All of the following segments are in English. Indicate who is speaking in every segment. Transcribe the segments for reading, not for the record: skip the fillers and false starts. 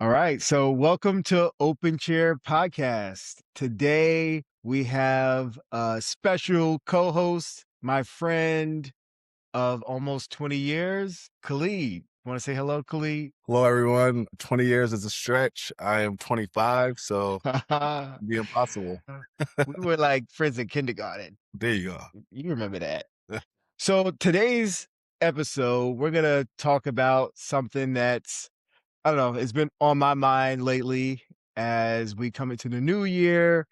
Speaker 1: All right. So, welcome to Open Chair Podcast. Today, we have a special co host, my friend of almost 20 years, Khalid. Want to say hello, Khalid?
Speaker 2: Hello, everyone. 20 years is a stretch. I am 25, so it'd be impossible.
Speaker 1: We were like friends in kindergarten.
Speaker 2: There you go.
Speaker 1: You remember that. So, today's episode, we're going to talk about something that's I don't know, it's been on my mind lately as we come into the new year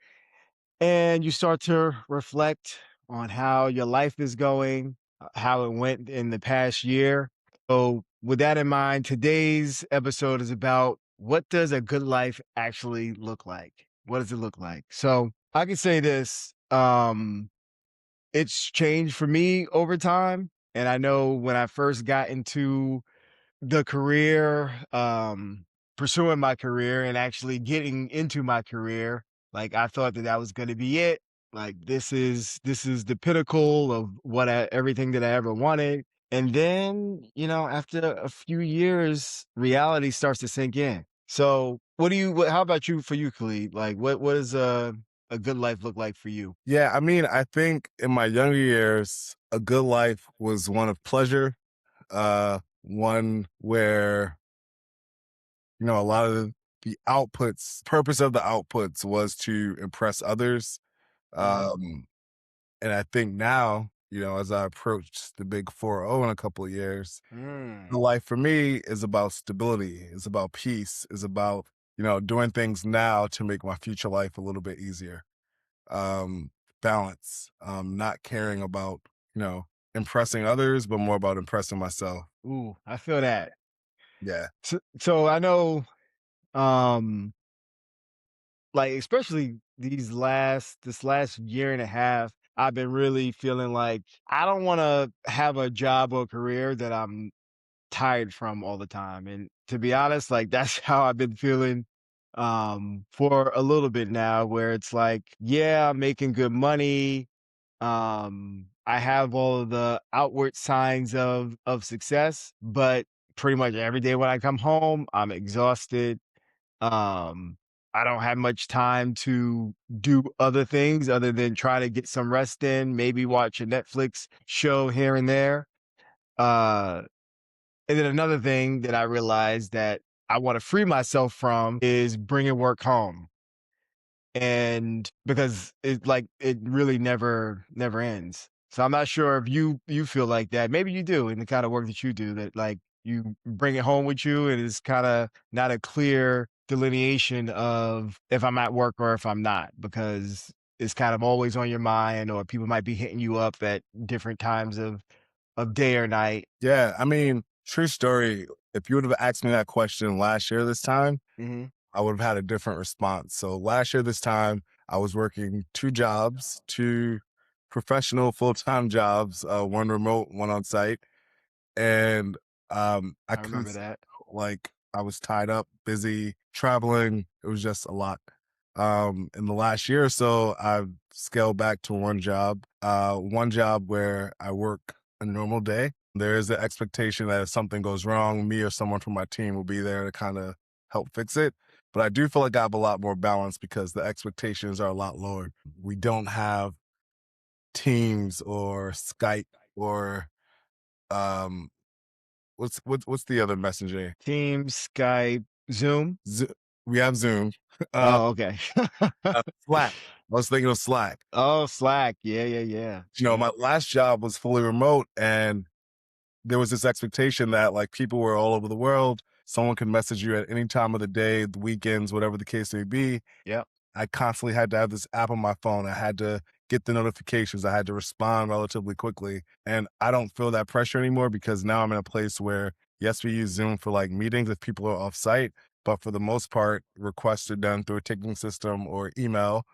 Speaker 1: and you start to reflect on how your life is going, how it went in the past year. So, with that in mind, today's episode is about what does a good life actually look like? What does it look like? So, I can say this, it's changed for me over time. And I know when I first got into the career, pursuing my career and actually getting into my career, like, I thought that that was gonna be it. Like, this is the pinnacle of what everything that I ever wanted. And then, after a few years, reality starts to sink in. So, how about you for you, Khalid? Like, what does a good life look like for you?
Speaker 2: Yeah, I think in my younger years, a good life was one of pleasure, one where, a lot of the purpose of the outputs was to impress others.
Speaker 1: Mhm.
Speaker 2: Um, and I think now, as I approach the big 4-0 in a couple of years,
Speaker 1: Mm.
Speaker 2: the life for me is about stability, is about peace, is about, doing things now to make my future life a little bit easier. Um, Balance, not caring about, impressing others, but more about impressing myself.
Speaker 1: Ooh, I feel that.
Speaker 2: Yeah.
Speaker 1: So I know, um like, especially this last year and a half, I've been really feeling like I don't wanna have a job or career that I'm tired from all the time, and to be honest, like, that's how I've been feeling, for a little bit now, where it's like, yeah, I'm making good money, I have all of the outward signs of success, but pretty much every day when I come home, I'm exhausted. um, I don't have much time to do other things other than try to get some rest in, maybe watch a Netflix show here and there. Uh, and then another thing that I realized that I want to free myself from is bringing work home. And because it really never ends. So I'm not sure if you feel like that. Maybe you do in the kind of work that you do, that like you bring it home with you and it's kind of not a clear delineation of if I'm at work or if I'm not, because it's kind of always on your mind, or people might be hitting you up at different times of day or night.
Speaker 2: Yeah. I mean, true story. If you would have asked me that question last year this time,
Speaker 1: Hmm.
Speaker 2: I would have had a different response. So last year this time, I was working two jobs, two professional full-time jobs, one remote, one on site. And I
Speaker 1: I remember
Speaker 2: couldn't,
Speaker 1: that.
Speaker 2: like, I was tied up, busy, traveling. It was just a lot. In the last year or so, I've scaled back to one job where I work a normal day. There is the expectation that if something goes wrong, me or someone from my team will be there to kind of help fix it. But I do feel like I have a lot more balance because the expectations are a lot lower. We don't have Teams or Skype or um, what's the other messenger?
Speaker 1: Teams, Skype, Zoom.
Speaker 2: Zo We have Zoom. Uh,
Speaker 1: Oh, okay.
Speaker 2: Slack. I was thinking of Slack.
Speaker 1: Oh, Slack. Yeah, yeah, yeah.
Speaker 2: My
Speaker 1: Yep.
Speaker 2: last job was fully remote, and there was this expectation that, like, people were all over the world. Someone could message you at any time of the day, the weekends, whatever the case may be.
Speaker 1: Yep.
Speaker 2: I constantly had to have this app on my phone. I had to get the notifications. I had to respond relatively quickly. And I don't feel that pressure anymore because now I'm in a place where, yes, we use Zoom for like meetings if people are off site, but for the most part, requests are done through a ticketing system or email.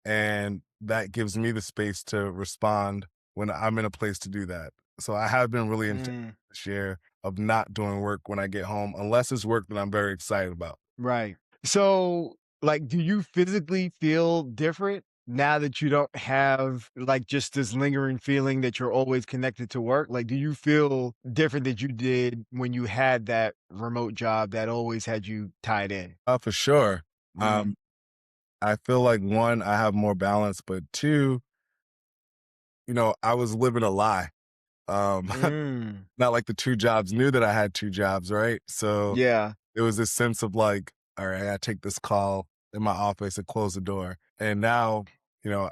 Speaker 2: And that gives me the space to respond when I'm in a place to do that. So I have been really intentional
Speaker 1: Mm,
Speaker 2: this year of not doing work when I get home, unless it's work that I'm very excited about.
Speaker 1: right. So, like, do you physically feel different? now that you don't have, like, just this lingering feeling that you're always connected to work, like, do you feel different that you did when you had that remote job that always had you tied in?
Speaker 2: For sure.
Speaker 1: Mm.
Speaker 2: I feel like one, I have more balance, but two, I was living a lie. Um,
Speaker 1: Mm.
Speaker 2: not like the two jobs knew that I had two jobs, right? So
Speaker 1: Yeah.
Speaker 2: it was this sense of like, all right, I gotta take this call in my office and close the door. And now,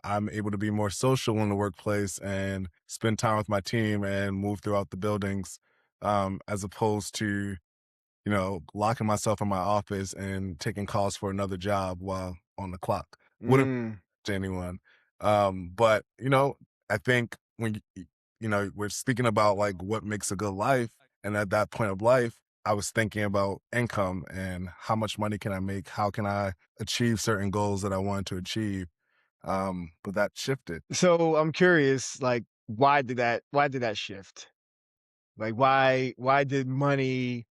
Speaker 2: I'm able to be more social in the workplace and spend time with my team and move throughout the buildings, as opposed to, locking myself in my office and taking calls for another job while on the clock. Wouldn't
Speaker 1: Mm.
Speaker 2: to anyone. But I think when we're speaking about like what makes a good life, and at that point of life, I was thinking about income and how much money can I make? How can I achieve certain goals that I wanted to achieve? But that shifted.
Speaker 1: So, I'm curious, like, why did that shift? Like, why did money,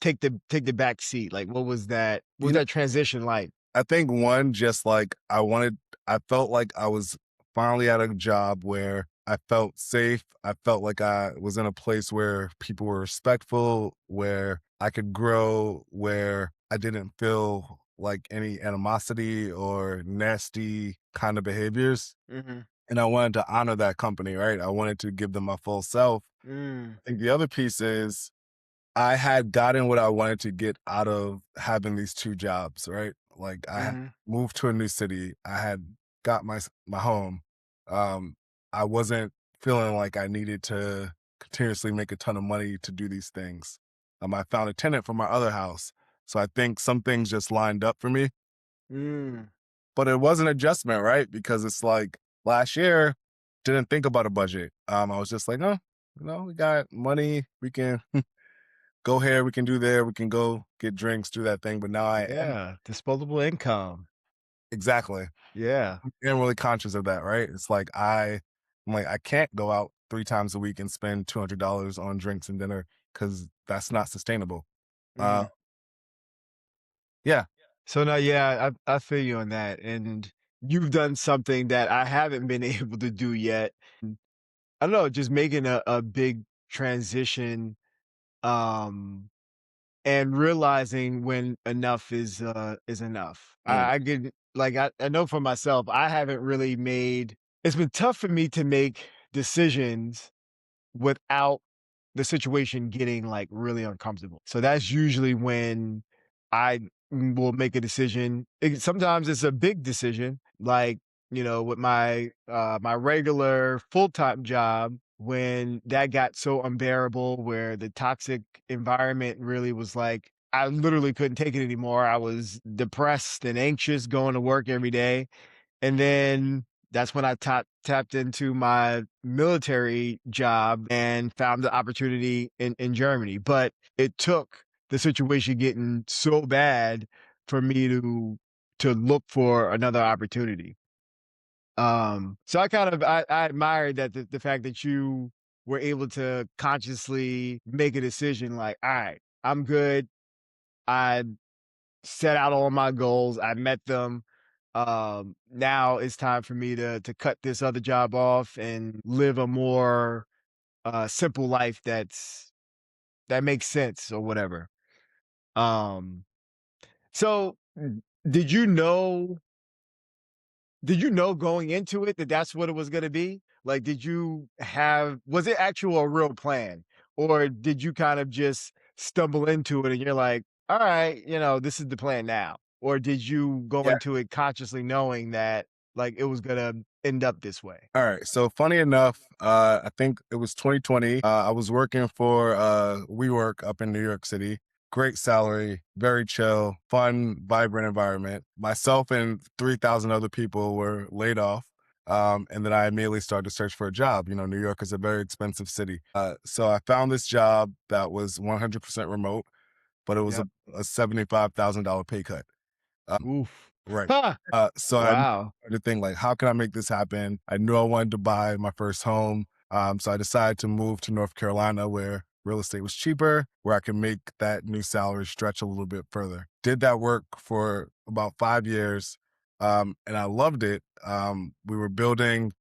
Speaker 1: take the back seat? Like, what
Speaker 2: You
Speaker 1: was
Speaker 2: know,
Speaker 1: that transition like?
Speaker 2: I think one, just like I felt like I was finally at a job where I felt safe. I felt like I was in a place where people were respectful, where I could grow, where I didn't feel like any animosity or nasty kind of behaviors.
Speaker 1: Mhm.
Speaker 2: And I wanted to honor that company, right? I wanted to give them my full self.
Speaker 1: Mm.
Speaker 2: I think the other piece is I had gotten what I wanted to get out of having these two jobs, right? Like I had
Speaker 1: Mhm.
Speaker 2: moved to a new city. I had got my home. Um, I wasn't feeling like I needed to continuously make a ton of money to do these things. I found a tenant for my other house. So I think some things just lined up for me,
Speaker 1: Mm.
Speaker 2: but it was an adjustment, right? Because it's like last year, didn't think about a budget. I was just like, oh, we got money. We can go here, we can do there, we can go get drinks, do that thing. But now I am
Speaker 1: Yeah, disposable income.
Speaker 2: exactly.
Speaker 1: Yeah.
Speaker 2: I'm really conscious of that, right? It's like I'm like, I can't go out 3 times a week and spend $200 on drinks and dinner because that's not sustainable. Uh,
Speaker 1: Mhm.
Speaker 2: yeah,
Speaker 1: So, no, yeah, I feel you on that, and you've done something that I haven't been able to do yet. I don't know, just making a big transition, um, and realizing when enough is enough.
Speaker 2: mm,
Speaker 1: I get like I know for myself, I haven't really made it's been tough for me to make decisions without the situation getting, like, really uncomfortable. So that's usually when I will make a decision. Sometimes it's a big decision, like, with my regular full-time job, when that got so unbearable where the toxic environment really was like, I literally couldn't take it anymore. I was depressed and anxious going to work every day. And then that's when I tapped into my military job and found the opportunity in Germany. But it took the situation getting so bad for me to look for another opportunity. So I admired that the fact that you were able to consciously make a decision like, all right, I'm good. I set out all my goals. I met them. Now it's time for me to cut this other job off and live a more simple life that makes sense or whatever. Um, so did you know? Did you know going into it that that's what it was going to be? Like, was it actual a real plan, or did you kind of just stumble into it and you're like, all right, this is the plan now? Or did you go
Speaker 2: yeah.
Speaker 1: into it consciously knowing that like it was going to end up this way?
Speaker 2: All right. So funny enough, I think it was 2020. I was working for WeWork up in New York City. Great salary, very chill, fun, vibrant environment. Myself and 3,000 other people were laid off. And then I immediately started to search for a job. New York is a very expensive city. So I found this job that was 100% remote, but it was
Speaker 1: Yep.
Speaker 2: a $75,000 pay cut.
Speaker 1: Oof.
Speaker 2: Right.
Speaker 1: Ha!
Speaker 2: So I
Speaker 1: Wow.
Speaker 2: started to think like, how can I make this happen? I knew I wanted to buy my first home. So I decided to move to North Carolina where real estate was cheaper, where I could make that new salary stretch a little bit further. Did that work for about 5 years. and I loved it. We were building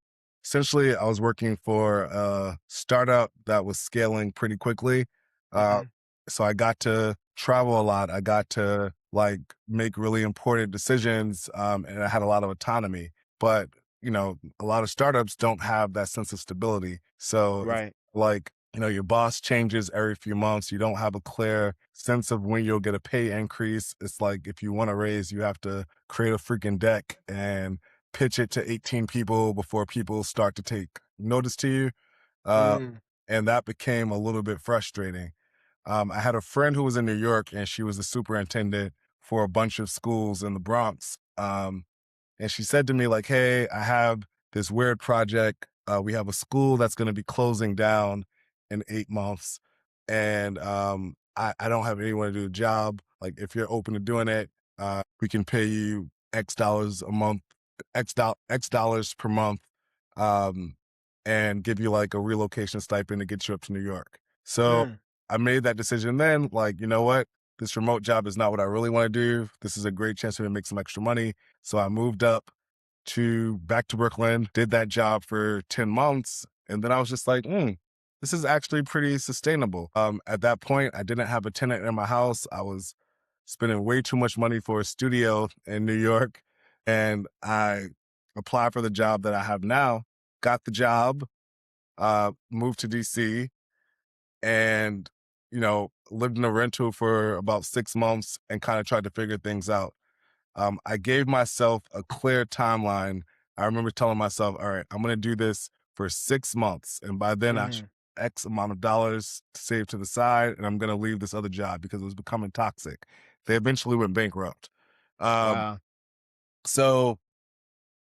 Speaker 2: essentially, I was working for a startup that was scaling pretty quickly. Uh,
Speaker 1: Mhm.
Speaker 2: so I got to travel a lot. I got to like make really important decisions, and I had a lot of autonomy. But a lot of startups don't have that sense of stability. So it's
Speaker 1: Right.
Speaker 2: like your boss changes every few months. You don't have a clear sense of when you'll get a pay increase. It's like if you want a raise, you have to create a freaking deck and pitch it to 18 people before people start to take notice to you. Uh,
Speaker 1: Mm.
Speaker 2: and that became a little bit frustrating. I had a friend who was in New York and she was the superintendent for a bunch of schools in the Bronx. And she said to me, like, hey, I have this weird project. We have a school that's going to be closing down in 8 months. And I don't have anyone to do the job. Like, if you're open to doing it, we can pay you X dollars a month, X dollars per month, um, and give you like a relocation stipend to get you up to New York. So
Speaker 1: Mm.
Speaker 2: I made that decision then, like, you know what? This remote job is not what I really want to do. This is a great chance for me to make some extra money. So I moved up to back to Brooklyn, did that job for 10 months. And then I was just like, this is actually pretty sustainable. At that point, I didn't have a tenant in my house. I was spending way too much money for a studio in New York. And I applied for the job that I have now, got the job, moved to DC, and, lived in a rental for about 6 months and kind of tried to figure things out. I gave myself a clear timeline. I remember telling myself, all right, I'm going to do this for 6 months. And by then, I should
Speaker 1: Mhm.
Speaker 2: have X amount of dollars to save to the side. And I'm going to leave this other job because it was becoming toxic. They eventually went bankrupt. Um,
Speaker 1: Wow.
Speaker 2: so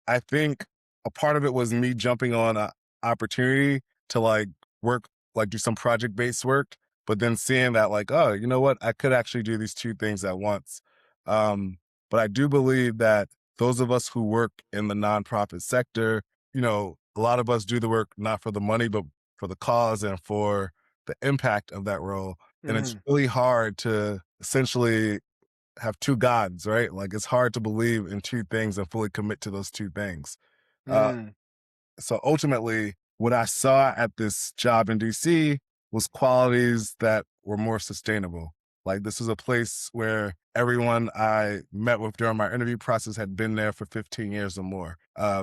Speaker 2: I think a part of it was me jumping on a opportunity to like work, like do some project based work, but then seeing that like, oh, you know what, I could actually do these two things at once. But I do believe that those of us who work in the nonprofit sector, a lot of us do the work not for the money, but for the cause and for the impact of that role. And it's
Speaker 1: Mhm.
Speaker 2: really hard to essentially have two gods, right? Like it's hard to believe in two things and fully commit to those two things. Uh,
Speaker 1: Mm.
Speaker 2: so ultimately, what I saw at this job in DC was qualities that were more sustainable. Like this is a place where everyone I met with during my interview process had been there for 15 years or more.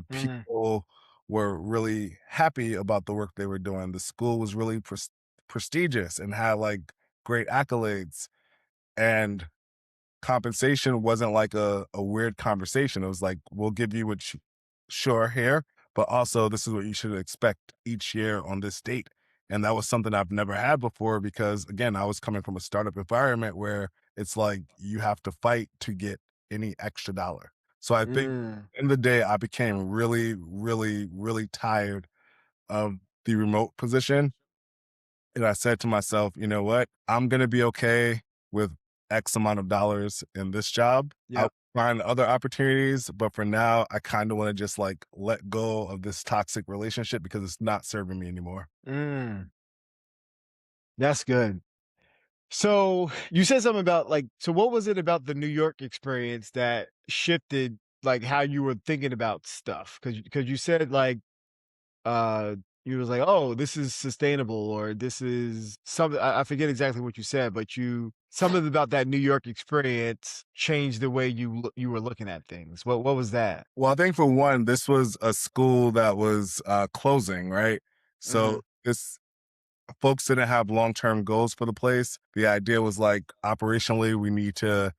Speaker 1: Mm.
Speaker 2: People were really happy about the work they were doing. The school was really prestigious and had like great accolades. And compensation wasn't like a weird conversation. It was like, we'll give you what sure here, but also this is what you should expect each year on this date. And that was something I've never had before because again, I was coming from a startup environment where it's like you have to fight to get any extra dollar. So I think
Speaker 1: Mm.
Speaker 2: in the day I became really, really, really tired of the remote position, and I said to myself, you know what? I'm going to be okay with X amount of dollars in this job. I'll
Speaker 1: Yep.
Speaker 2: find other opportunities. But for now, I kind of want to just like let go of this toxic relationship because it's not serving me anymore.
Speaker 1: Mm. That's good. So you said something about like, so what was it about the New York experience that shifted like how you were thinking about stuff? Because you said like you was like, oh, this is sustainable, or this is something. I forget exactly what you said, but you something about that New York experience changed the way you were looking at things. What was that?
Speaker 2: Well, I think for one, this was a school that was closing, right?
Speaker 1: Hmm.
Speaker 2: So this folks didn't have long term goals for the place. The idea was like operationally, we need to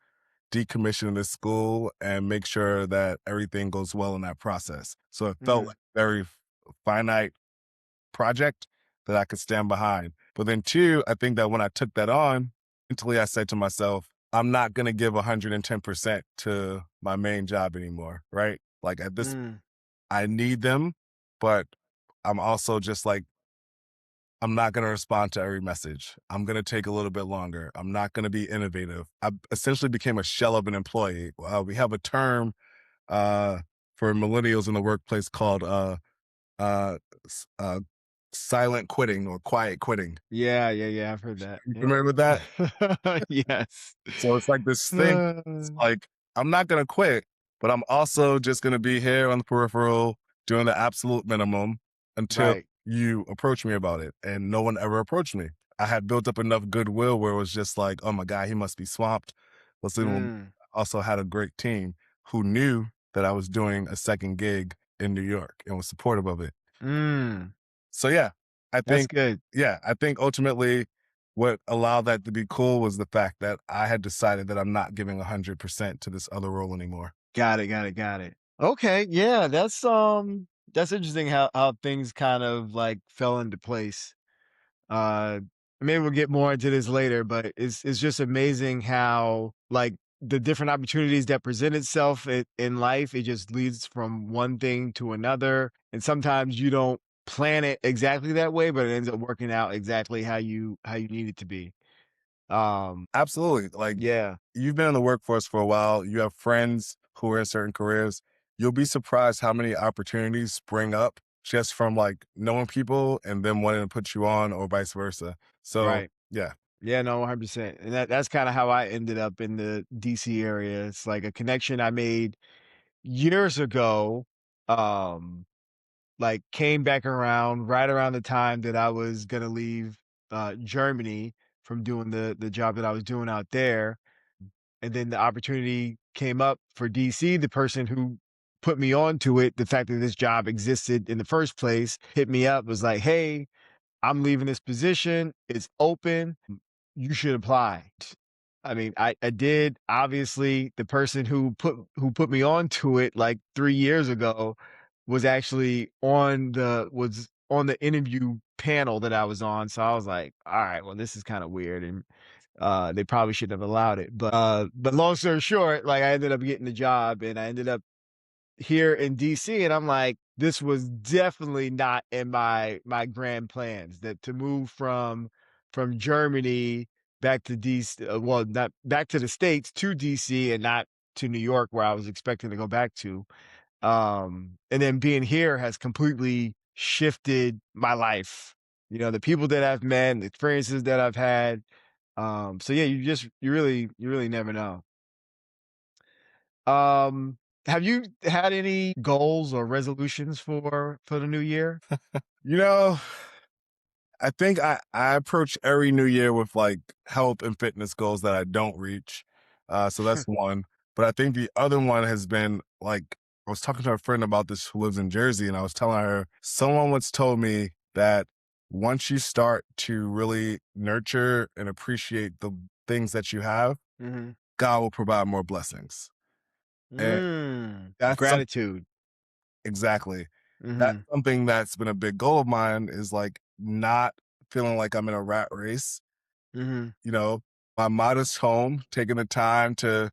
Speaker 2: decommission this school and make sure that everything goes well in that process. So it felt
Speaker 1: Hmm.
Speaker 2: like a very finite project that I could stand behind. But then two, I think that when I took that on, mentally I said to myself, I'm not going to give 110% to my main job anymore, right? Like at this,
Speaker 1: Mm.
Speaker 2: I need them, but I'm also just like, I'm not going to respond to every message. I'm going to take a little bit longer. I'm not going to be innovative. I essentially became a shell of an employee. We have a term uh, for millennials in the workplace called uh, s- uh, silent quitting or quiet quitting.
Speaker 1: Yeah, yeah, yeah. I've heard that.
Speaker 2: You
Speaker 1: Yep.
Speaker 2: familiar with that?
Speaker 1: Yes.
Speaker 2: So it's like this thing. It's
Speaker 1: Uh,
Speaker 2: like I'm not going to quit, but I'm also just going to be here on the peripheral doing the absolute minimum until
Speaker 1: Right.
Speaker 2: you approach me about it. And no one ever approached me. I had built up enough goodwill where it was just like, oh my God, he must be swamped. Let's leave him alone.
Speaker 1: Mm,
Speaker 2: Also had a great team who knew that I was doing a second gig in New York and was supportive of it.
Speaker 1: mm.
Speaker 2: So yeah, I
Speaker 1: That's
Speaker 2: think
Speaker 1: good.
Speaker 2: I think ultimately what allowed that to be cool was the fact that I had decided that I'm not giving 100% to this other role anymore.
Speaker 1: Got it, got it, got it. Okay, yeah, that's interesting how things kind of like fell into place. Uh Maybe we'll get more into this later, but it's just amazing how like the different opportunities that present itself in life, it just leads from one thing to another. And sometimes you don't plan it exactly that way, but it ends up working out exactly how you need it to be. Um,
Speaker 2: Absolutely. Like
Speaker 1: yeah,
Speaker 2: you've been in the workforce for a while, you have friends who are in certain careers. You'll be surprised how many opportunities spring up just from like knowing people and them wanting to put you on or vice versa. So,
Speaker 1: right.
Speaker 2: yeah.
Speaker 1: Yeah, no, 100%. And that's kind of how I ended up in the DC area. It's like a connection I made years ago. Um, like came back around right around the time that I was gonna leave Germany from doing the job that I was doing out there. And then the opportunity came up for DC. The person who put me onto it, the fact that this job existed in the first place, hit me up, was like, "Hey, I'm leaving this position. It's open. You should apply." I mean, I did. Obviously, the person who put me onto it like 3 years ago was on the interview panel that I was on. So I was like, all right, well, this is kind of weird. And they probably shouldn't have allowed it. But long story short, like I ended up getting the job and I ended up here in DC, and I'm like, this was definitely not in my grand plans that to move from Germany back to DC, well, not back to the States to DC and not to New York where I was expecting to go back to. And then being here has completely shifted my life. You know, the people that I've met, the experiences that I've had. So yeah, you really never know. Um, have you had any goals or resolutions for the new year?
Speaker 2: You know, I think I approach every new year with like health and fitness goals that I don't reach. So that's one. But I think the other one has been like I was talking to a friend about this who lives in Jersey, and I was telling her someone once told me that once you start to really nurture and appreciate the things that you have,
Speaker 1: Mhm.
Speaker 2: God will provide more blessings. And that's some
Speaker 1: Gratitude.
Speaker 2: exactly. That's
Speaker 1: Mhm.
Speaker 2: something that's been a big goal of mine is like not feeling like I'm in a rat race.
Speaker 1: Mhm.
Speaker 2: You know, my modest home, taking the time to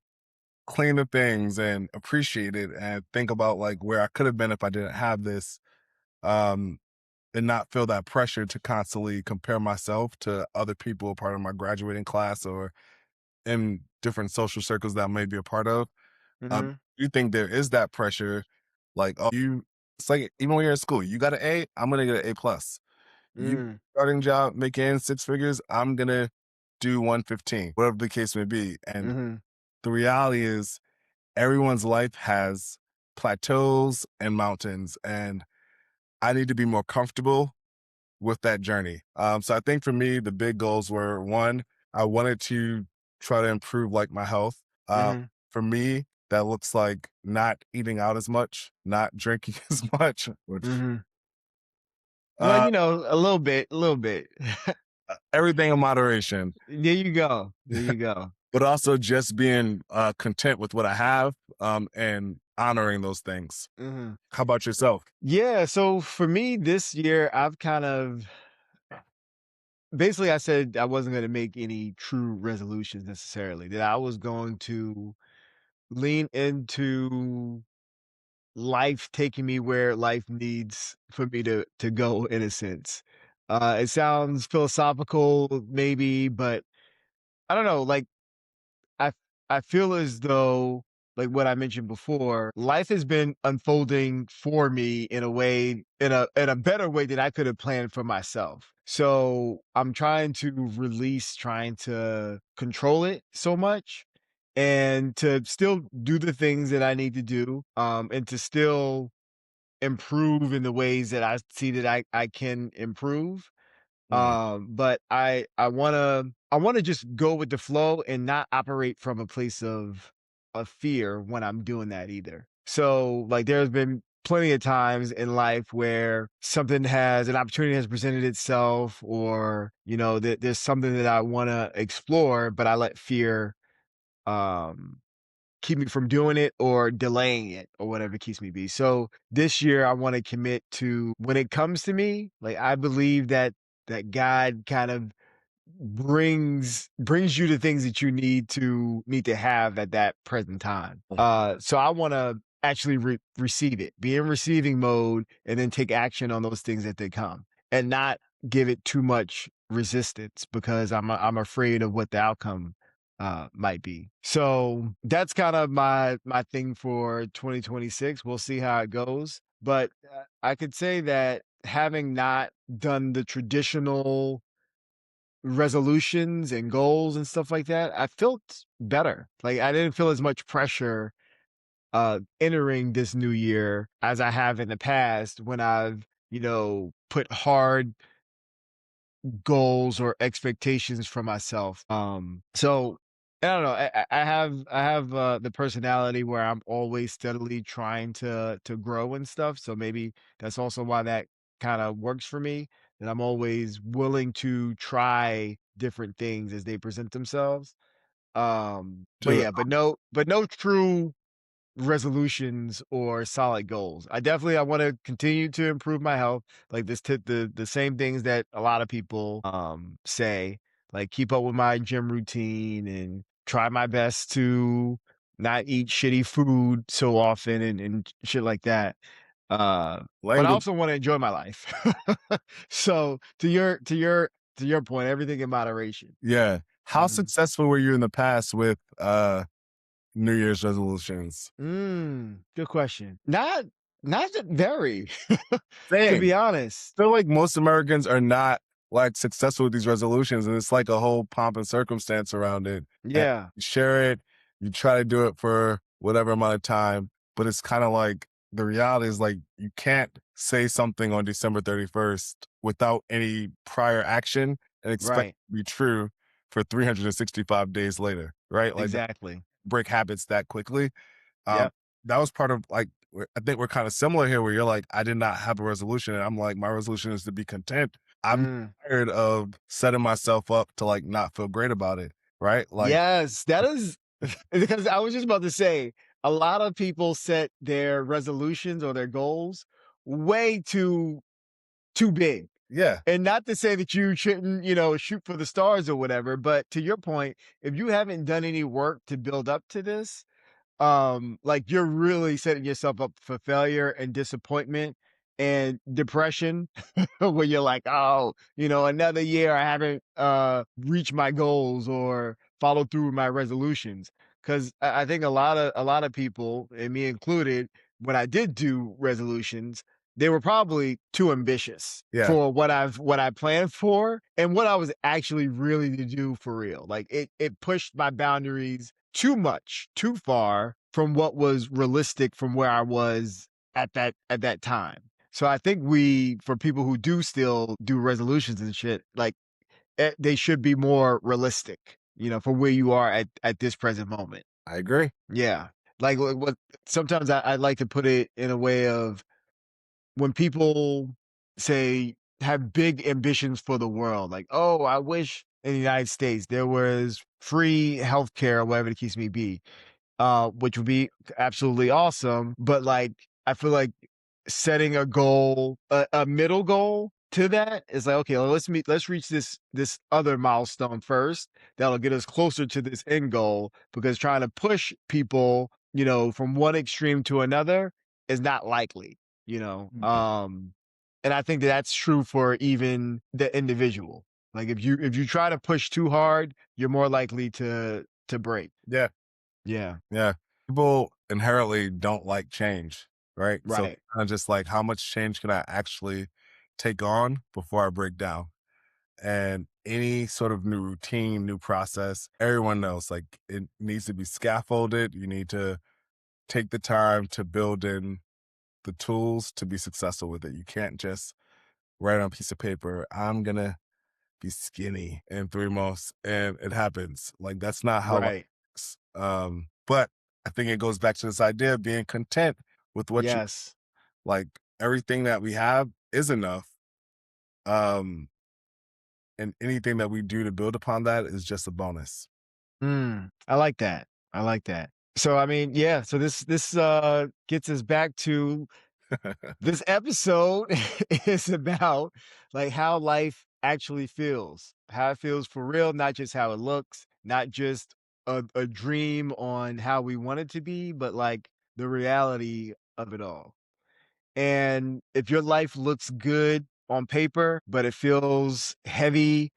Speaker 2: clean the things and appreciate it and think about like where I could have been if I didn't have this. Um, and not feel that pressure to constantly compare myself to other people part of my graduating class or in different social circles that I may be a part of.
Speaker 1: Mhm.
Speaker 2: You think there is that pressure, like, oh, you it's like even when you're in school, you got an A, I'm gonna get an A plus. You
Speaker 1: Mm.
Speaker 2: starting job making six figures, I'm gonna do 115, whatever the case may be. And
Speaker 1: Mhm.
Speaker 2: the reality is everyone's life has plateaus and mountains, and I need to be more comfortable with that journey. So I think for me, the big goals were one, I wanted to try to improve like my health.
Speaker 1: Mhm.
Speaker 2: For me, that looks like not eating out as much, not drinking as much, which
Speaker 1: Mhm. Well,
Speaker 2: uh,
Speaker 1: you know, a little bit, a little bit.
Speaker 2: everything in moderation,
Speaker 1: There you go. There you go.
Speaker 2: but also just being content with what I have and honoring those things.
Speaker 1: Mhm.
Speaker 2: How about yourself?
Speaker 1: Yeah, so for me this year, I've kind of basically I said I wasn't going to make any true resolutions necessarily. That I was going to lean into life taking me where life needs for me to go in a sense. It sounds philosophical maybe, but I don't know, like I I feel as though like what I mentioned before, life has been unfolding for me in a way in a better way than I could have planned for myself. So I'm trying to release trying to control it so much and to still do the things that I need to do, and to still improve in the ways that I see that I can improve.
Speaker 2: Mm.
Speaker 1: But I wanna just go with the flow and not operate from a place of fear when I'm doing that either. So, like, there's been plenty of times in life where an opportunity has presented itself, or, there's something that I wanna explore, but I let fear, um keep me from doing it or delaying it or whatever keeps me be. So this year I want to commit to, when it comes to me, like, I believe that God kind of brings you the things that you need to have at that present time. So I want to actually receive it, be in receiving mode, and then take action on those things that they come, and not give it too much resistance, because I'm afraid of what the outcome might be. So that's kind of my thing for 2026. We'll see how it goes, but I could say that having not done the traditional resolutions and goals and stuff like that, I felt better. Like, I didn't feel as much pressure entering this new year as I have in the past, when I've, put hard goals or expectations for myself. So I don't know. I have the personality where I'm always steadily trying to grow and stuff. So maybe that's also why that kind of works for me. That I'm always willing to try different things as they present themselves. But
Speaker 2: To
Speaker 1: yeah, but no true resolutions or solid goals. I want to continue to improve my health, like the same things that a lot of people say, like keep up with my gym routine and try my best to not eat shitty food so often, and shit like that. But I
Speaker 2: language,
Speaker 1: also want to enjoy my life. So to your point, everything in moderation.
Speaker 2: yeah. How
Speaker 1: Mhm.
Speaker 2: successful were you in the past with New Year's resolutions?
Speaker 1: Good question. Not very, to
Speaker 2: Same.
Speaker 1: be honest.
Speaker 2: Feel like most Americans are not like successful with these resolutions, and it's like a whole pomp and circumstance around it. And
Speaker 1: Yeah,
Speaker 2: you share it, you try to do it for whatever amount of time, but it's kind of like the reality is like you can't say something on December 31st without any prior action and expect
Speaker 1: right.
Speaker 2: it to be true for 365 days later, right? Like
Speaker 1: Exactly.
Speaker 2: break habits that quickly. Um,
Speaker 1: Yep.
Speaker 2: that was part of like I think we're kind of similar here where you're like, I did not have a resolution. And I'm like, my resolution is to be content. I'm
Speaker 1: Mm.
Speaker 2: tired of setting myself up to like not feel great about it. Right. Like,
Speaker 1: Yes, that is because I was just about to say, a lot of people set their resolutions or their goals way too big.
Speaker 2: yeah,
Speaker 1: And not to say that you shouldn't, shoot for the stars or whatever, but to your point, if you haven't done any work to build up to this, like, you're really setting yourself up for failure and disappointment and depression, where you're like, oh, another year I haven't reached my goals or followed through with my resolutions. Because I think a lot of people, and me included, when I did do resolutions, they were probably too ambitious
Speaker 2: yeah,
Speaker 1: for what I planned for and what I was actually really to do for real. Like, it pushed my boundaries too much, too far from what was realistic from where I was at that time. So I think for people who do still do resolutions and shit, like, they should be more realistic, for where you are at this present moment.
Speaker 2: I agree.
Speaker 1: Yeah. Like, what sometimes I like to put it in a way of, when people say, have big ambitions for the world, like, oh, I wish in the United States there was free healthcare or whatever the case may be, which would be absolutely awesome. But, like, I feel like setting a goal, a middle goal to that is like, okay, well, let's reach this other milestone first. That'll get us closer to this end goal, because trying to push people, from one extreme to another is not likely, you know.
Speaker 2: Mm.
Speaker 1: Um, and I think that's true for even the individual. Like, if you try to push too hard, you're more likely to break.
Speaker 2: Yeah.
Speaker 1: Yeah.
Speaker 2: Yeah. People inherently don't like change. Right. So
Speaker 1: Right.
Speaker 2: kind of just like how much change can I actually take on before I break down? And any sort of new routine, new process, everyone knows like it needs to be scaffolded. You need to take the time to build in the tools to be successful with it. You can't just write on a piece of paper, I'm gonna be skinny in 3 months and it happens. Like that's not how life
Speaker 1: Right.
Speaker 2: works. But I think it goes back to this idea of being content with what you
Speaker 1: Yes.
Speaker 2: like. Everything that we have is enough. Um, and anything that we do to build upon that is just a bonus.
Speaker 1: I like that. I like that. So I mean, yeah, so this gets us back to this episode is about like how life actually feels, how it feels for real, not just how it looks, not just a dream on how we want it to be, but like the reality of it all. And if your life looks good on paper, but it feels heavy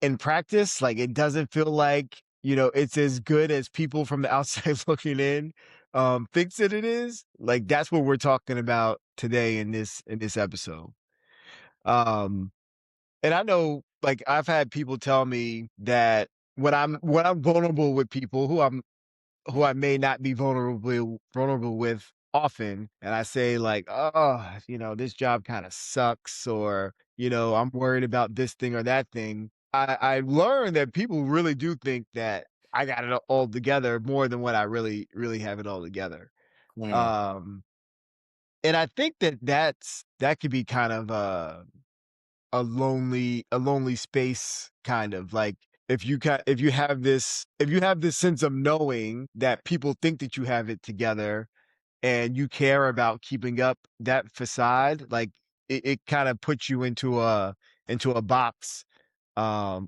Speaker 1: in practice, like it doesn't feel like, it's as good as people from the outside looking in thinks that it is, like that's what we're talking about today in this episode. Um and I know like I've had people tell me that when I'm vulnerable with people who I may not be vulnerable with often, and I say like, "Oh, this job kind of sucks," or "I'm worried about this thing or that thing." I learned that people really do think that I got it all together more than what I really have it all together.
Speaker 2: Mm,
Speaker 1: Um, and I think that could be kind of a lonely space kind of like if you have this sense of knowing that people think that you have it together and you care about keeping up that facade, like it kind of puts you into a box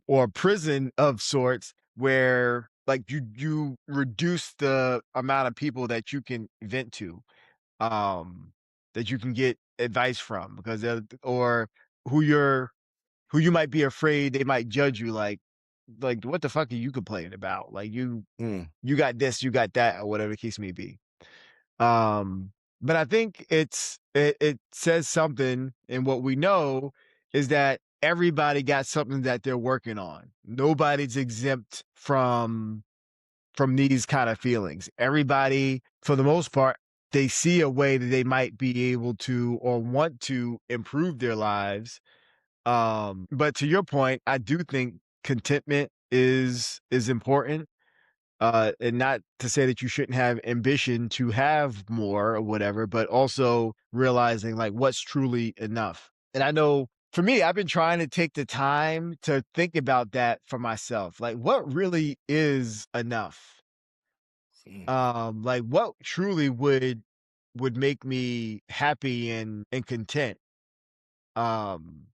Speaker 1: or a prison of sorts where like you reduce the amount of people that you can vent to, um that you can get advice from because or who you're who you might be afraid they might judge you like what the fuck are you complaining about? Like
Speaker 2: mm.
Speaker 1: you got this, you got that, or whatever the case may be. Um, but I think it says something, and what we know is that everybody got something that they're working on. Nobody's exempt from these kind of feelings. Everybody, for the most part, they see a way that they might be able to or want to improve their lives. But to your point, I do think contentment is important. And not to say that you shouldn't have ambition to have more or whatever, but also realizing like what's truly enough. And I know for me, I've been trying to take the time to think about that for myself. Like what really is enough?
Speaker 2: Mm.
Speaker 1: Like what truly would make me happy and content? Um,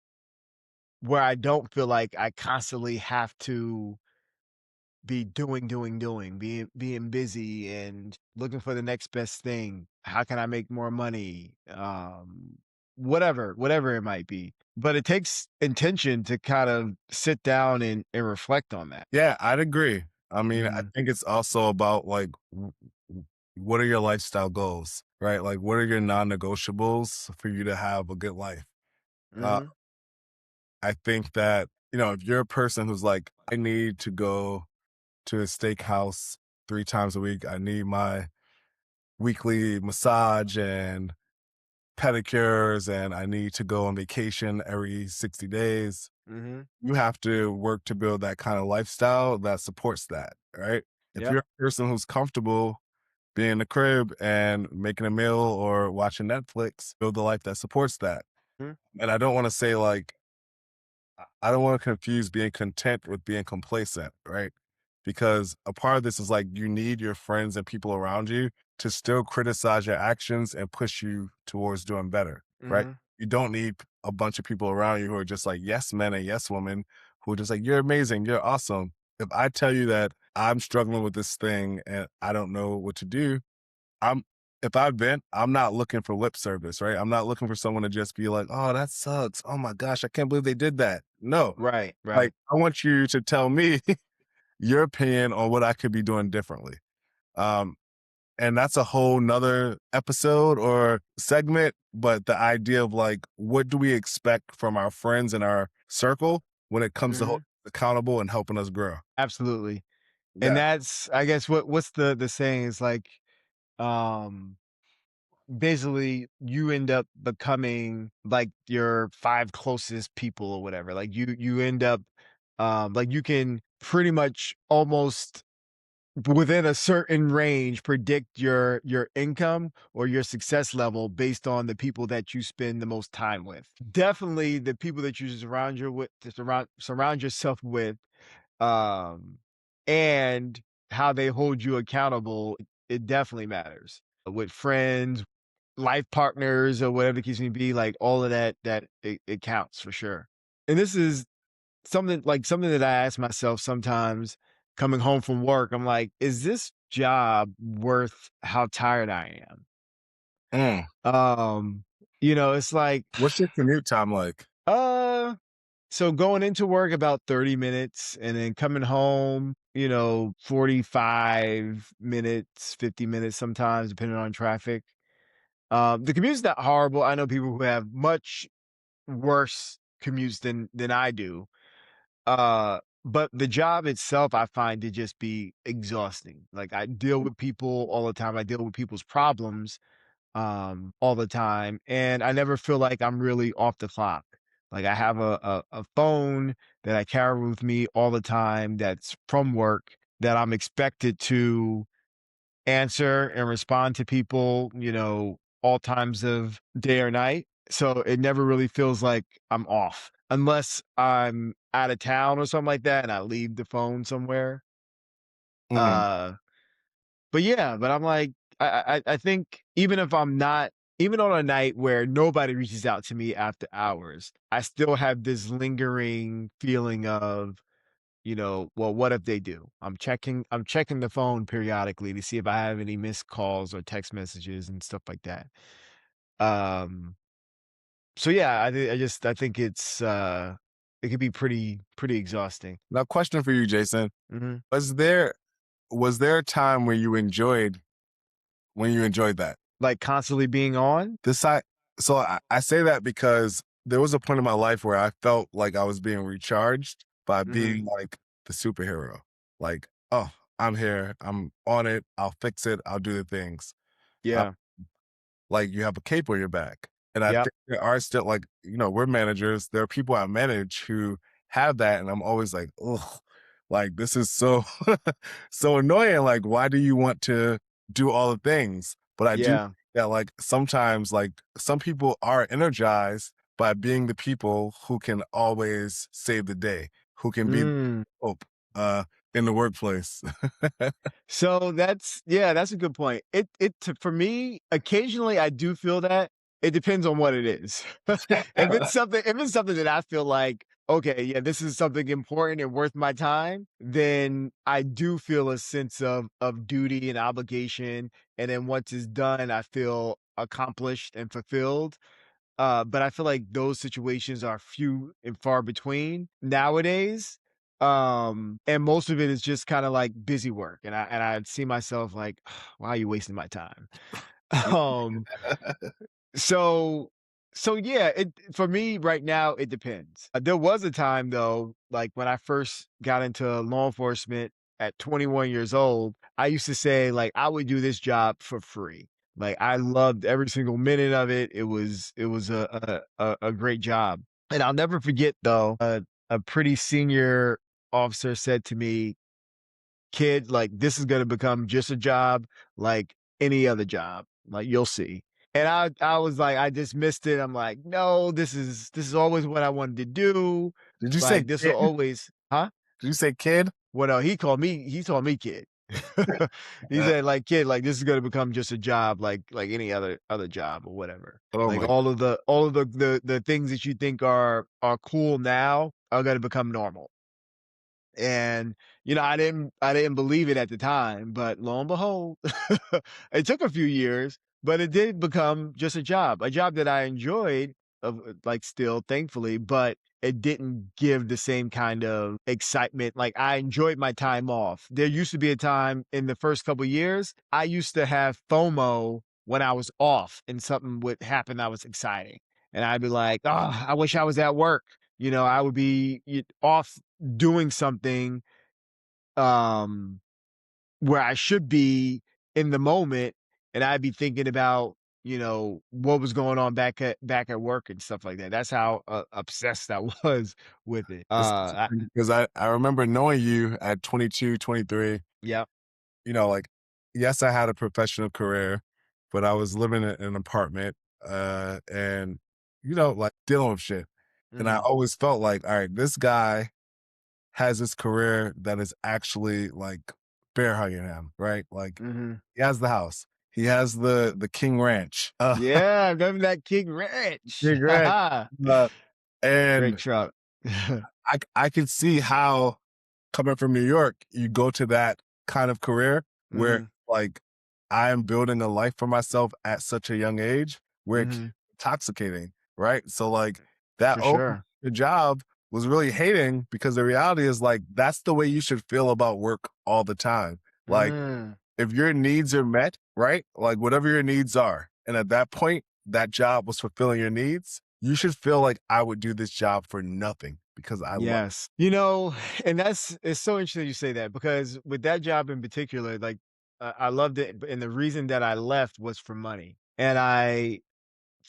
Speaker 1: where I don't feel like I constantly have to be doing, being busy and looking for the next best thing. How can I make more money? Whatever it might be. But it takes intention to kind of sit down and reflect on that.
Speaker 2: Yeah, I'd agree. I mean, I
Speaker 1: Mhm,
Speaker 2: think it's also about like what are your lifestyle goals, right? Like what are your non-negotiables for you to have a good life? Uh,
Speaker 1: mhm,
Speaker 2: I think that, if you're a person who's like, I need to go to a steakhouse 3 times a week, I need my weekly massage and pedicures, and I need to go on vacation every 60 days.
Speaker 1: mhm.
Speaker 2: You have to work to build that kind of lifestyle that supports that, right? If
Speaker 1: Yep.
Speaker 2: you're a person who's comfortable being in the crib and making a meal or watching Netflix, build a life that supports that.
Speaker 1: Mhm,
Speaker 2: And I don't want to say like, I don't want to confuse being content with being complacent, right? Because a part of this is like you need your friends and people around you to still criticize your actions and push you towards doing better, right?
Speaker 1: mhm.
Speaker 2: You don't need a bunch of people around you who are just like yes men and yes women who are just like, you're amazing, you're awesome. If I tell you that I'm struggling with this thing and I don't know what to do, I'm if I vent, I'm not looking for lip service, right? I'm not looking for someone to just be like, "Oh, that sucks. Oh my gosh, I can't believe they did that." No.
Speaker 1: Right,
Speaker 2: Like,
Speaker 1: right.
Speaker 2: I want you to tell me your opinion on what I could be doing differently. Um, and that's a whole nother episode or segment, but the idea of like, what do we expect from our friends and our circle when it comes to
Speaker 1: Mhm.
Speaker 2: accountable and helping us grow.
Speaker 1: Absolutely. And
Speaker 2: Yeah.
Speaker 1: that's, I guess, what's the saying is like, um, basically you end up becoming like your 5 closest people or whatever. Like you end up, like you can pretty much almost within a certain range predict your income or your success level based on the people that you spend the most time with. Definitely the people that you surround yourself with, um, and how they hold you accountable, it definitely matters. With friends, life partners, or whatever the case may be, like all of that it counts for sure. And this is something that I ask myself sometimes coming home from work. I'm like, is this job worth how tired I am?
Speaker 2: Mm.
Speaker 1: It's like,
Speaker 2: What's your commute time like?
Speaker 1: uh, so going into work about 30 minutes and then coming home, 45 minutes, 50 minutes sometimes, depending on traffic. The commute's not horrible. I know people who have much worse commutes than I do. But the job itself, I find to just be exhausting. Like I deal with people all the time. I deal with people's problems all the time, and I never feel like I'm really off the clock. Like I have a phone that I carry with me all the time that's from work that I'm expected to answer and respond to people, all times of day or night. So it never really feels like I'm off unless I'm out of town or something like that and I leave the phone somewhere.
Speaker 2: Mm.
Speaker 1: Uh, but yeah, but I'm like, I think even if I'm not, even on a night where nobody reaches out to me after hours, I still have this lingering feeling of, well, what if they do? I'm checking the phone periodically to see if I have any missed calls or text messages and stuff like that. Um, so yeah, I think it could be pretty exhausting.
Speaker 2: Now, question for you, Jason.
Speaker 1: Mhm.
Speaker 2: Was there was there a time where you enjoyed that?
Speaker 1: Like constantly being on?
Speaker 2: This I say that because there was a point in my life where I felt like I was being recharged by
Speaker 1: Mhm.
Speaker 2: being like the superhero. Like, oh, I'm here, I'm on it, I'll fix it, I'll do the things. Uh,
Speaker 1: Yeah.
Speaker 2: like you have a cape on your back. And I
Speaker 1: Yep.
Speaker 2: think there are still like, we're managers. There are people I manage who have that. And I'm always like, oh, like this is so so annoying. Like, why do you want to do all the things? But I do think
Speaker 1: Yeah.
Speaker 2: that like sometimes like some people are energized by being the people who can always save the day, who can be
Speaker 1: Mm.
Speaker 2: hope in the workplace.
Speaker 1: So that's a good point. For me, occasionally I do feel that. It depends on what it is. If it's something that I feel like, okay, yeah, this is something important and worth my time, then I do feel a sense of duty and obligation. And then once it's done, I feel accomplished and fulfilled. But I feel like those situations are few and far between nowadays. And most of it is just kind of like busy work. And I see myself like, why are you wasting my time? Um, so so yeah, it for me right now, it depends. There was a time though, like when I first got into law enforcement at 21 years old, I used to say like I would do this job for free. Like I loved every single minute of it. It was a great job. And I'll never forget though, a pretty senior officer said to me, "Kid, like this is gonna become just a job like any other job. Like you'll see." And I was like, I dismissed it. I'm like, no, this is always what I wanted to do.
Speaker 2: Did you say
Speaker 1: Like this will
Speaker 2: kid?
Speaker 1: always, huh?
Speaker 2: Did you say kid?
Speaker 1: Well, no, he told me kid. He
Speaker 2: Uh,
Speaker 1: said, like, kid, like this is gonna become just a job like any other job or whatever.
Speaker 2: oh
Speaker 1: Like
Speaker 2: my
Speaker 1: all of the things that you think are cool now are gonna become normal. And, I didn't believe it at the time, but lo and behold, it took a few years, but it did become just a job that I enjoyed like still thankfully, but it didn't give the same kind of excitement. Like I enjoyed my time off. There used to be a time in the first couple years, I used to have FOMO when I was off and something would happen that was exciting. And I'd be like, "Oh, I wish I was at work." I would be off doing something um where I should be in the moment, and I'd be thinking about, what was going on back at work and stuff like that. That's how obsessed I was with it.
Speaker 2: It's interesting because I remember knowing you at 22, 23.
Speaker 1: Yeah.
Speaker 2: Like, yes, I had a professional career, but I was living in an apartment, and, like, dealing with shit. And I
Speaker 1: Mhm.
Speaker 2: always felt like, all right, this guy has this career that is actually, like, bear hugging him, right? Like,
Speaker 1: Mhm.
Speaker 2: he has the house. He has the King Ranch.
Speaker 1: Yeah, remember that King Ranch.
Speaker 2: King Ranch. Uh,
Speaker 1: Great
Speaker 2: and
Speaker 1: truck.
Speaker 2: I could see how coming from New York, you go to that kind of career where
Speaker 1: Mhm.
Speaker 2: like I am building a life for myself at such a young age where it can
Speaker 1: Mhm.
Speaker 2: be intoxicating, right? So like that
Speaker 1: For
Speaker 2: old
Speaker 1: sure.
Speaker 2: job was really hating because the reality is like that's the way you should feel about work all the time. Like
Speaker 1: Mm.
Speaker 2: if your needs are met, right? Like whatever your needs are, and at that point that job was fulfilling your needs, you should feel like I would do this job for nothing because I love.
Speaker 1: Yes. And it's so interesting you say that because with that job in particular, like I loved it, and the reason that I left was for money. And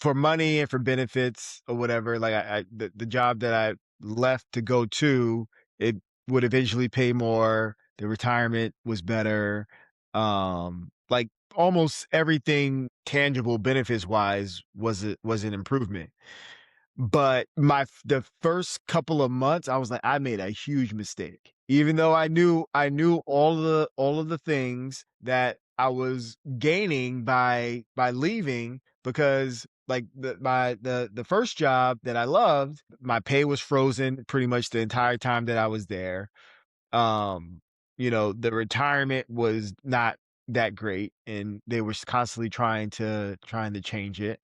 Speaker 1: for money and for benefits or whatever, like the job that I left to go to, it would eventually pay more. The retirement was better. Like almost everything tangible benefits wise was an improvement. But the first couple of months, I was like, I made a huge mistake. Even though I knew all of the things that I was gaining by leaving, because like the first job that I loved, my pay was frozen pretty much the entire time that I was there. Um, the retirement was not that great, and they were constantly trying to change it.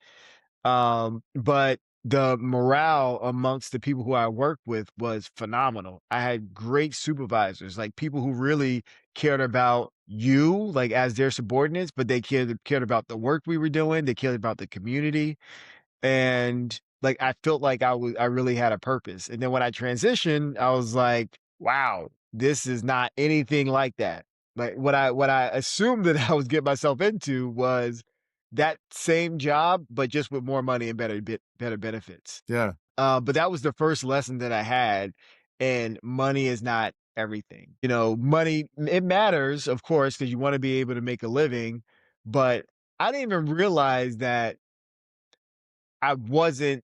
Speaker 1: But the morale amongst the people who I worked with was phenomenal. I had great supervisors, like people who really cared about you, like as their subordinates, but they cared about the work we were doing. They cared about the community, and like I felt like I really had a purpose. And then when I transitioned, I was like, wow, this is not anything like that. Like what I assumed that I was getting myself into was that same job, but just with more money and better benefits.
Speaker 2: Yeah.
Speaker 1: But that was the first lesson that I had, and money is not everything. Money, it matters, of course, because you want to be able to make a living, but I didn't even realize that I wasn't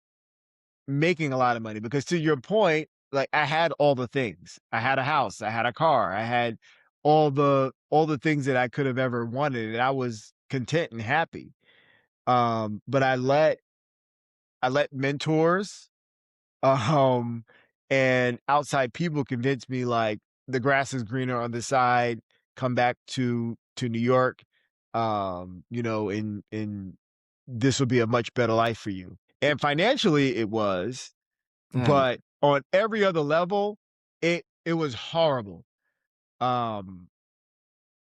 Speaker 1: making a lot of money, because to your point, like I had all the things. I had a house, I had a car, I had all the things that I could have ever wanted, and I was content and happy. But I let mentors, um, and outside people convince me like the grass is greener on the side. Come back to New York, and this will be a much better life for you. And financially, it was,
Speaker 2: Mhm.
Speaker 1: but on every other level, it was horrible. Um,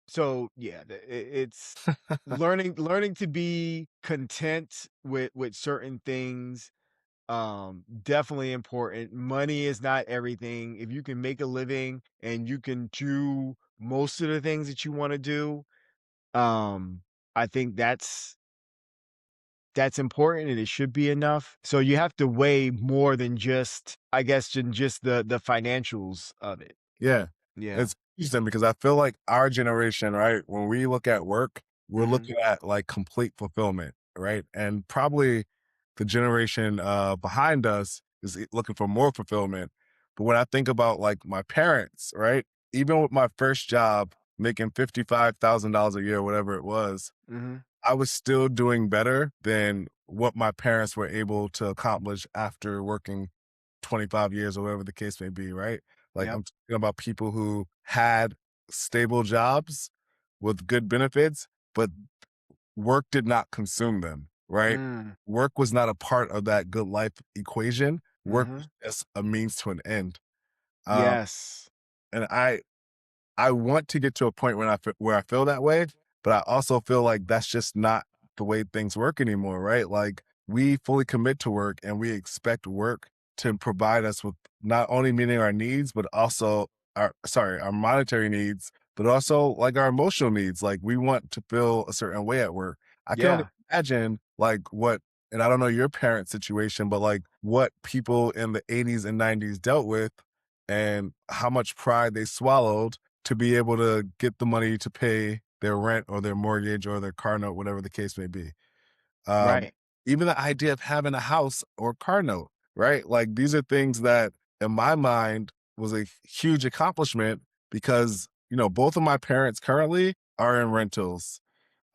Speaker 1: so yeah, it's learning to be content with certain things. Definitely important. Money is not everything. If you can make a living and you can do most of the things that you want to do, um, I think that's important, and it should be enough. So you have to weigh more than just, I guess, than just the financials of it.
Speaker 2: Yeah.
Speaker 1: Yeah.
Speaker 2: It's interesting because I feel like our generation, right, when we look at work, we're
Speaker 1: Mhm.
Speaker 2: looking at like complete fulfillment, right? And probably the generation behind us is looking for more fulfillment. But when I think about like my parents, right, even with my first job making $55,000 a year, whatever it was,
Speaker 1: Mhm.
Speaker 2: I was still doing better than what my parents were able to accomplish after working 25 years or whatever the case may be, right? Like
Speaker 1: Yep.
Speaker 2: I'm talking about people who had stable jobs with good benefits, but work did not consume them, right?
Speaker 1: Mm.
Speaker 2: Work was not a part of that good life equation. Work was
Speaker 1: Mhm.
Speaker 2: just a means to an end. Um,
Speaker 1: Yes.
Speaker 2: and I want to get to a point where I feel that way, but I also feel like that's just not the way things work anymore, right? Like we fully commit to work and we expect work to provide us with not only meeting our needs, but also our monetary needs, but also like our emotional needs. Like we want to feel a certain way at work. I can only
Speaker 1: Yeah.
Speaker 2: imagine like what, and I don't know your parents' situation, but like what people in the 80s and 90s dealt with and how much pride they swallowed to be able to get the money to pay their rent or their mortgage or their car note, whatever the case may be. Um,
Speaker 1: Right.
Speaker 2: Even the idea of having a house or car note, right? Like these are things that in my mind was a huge accomplishment because, both of my parents currently are in rentals.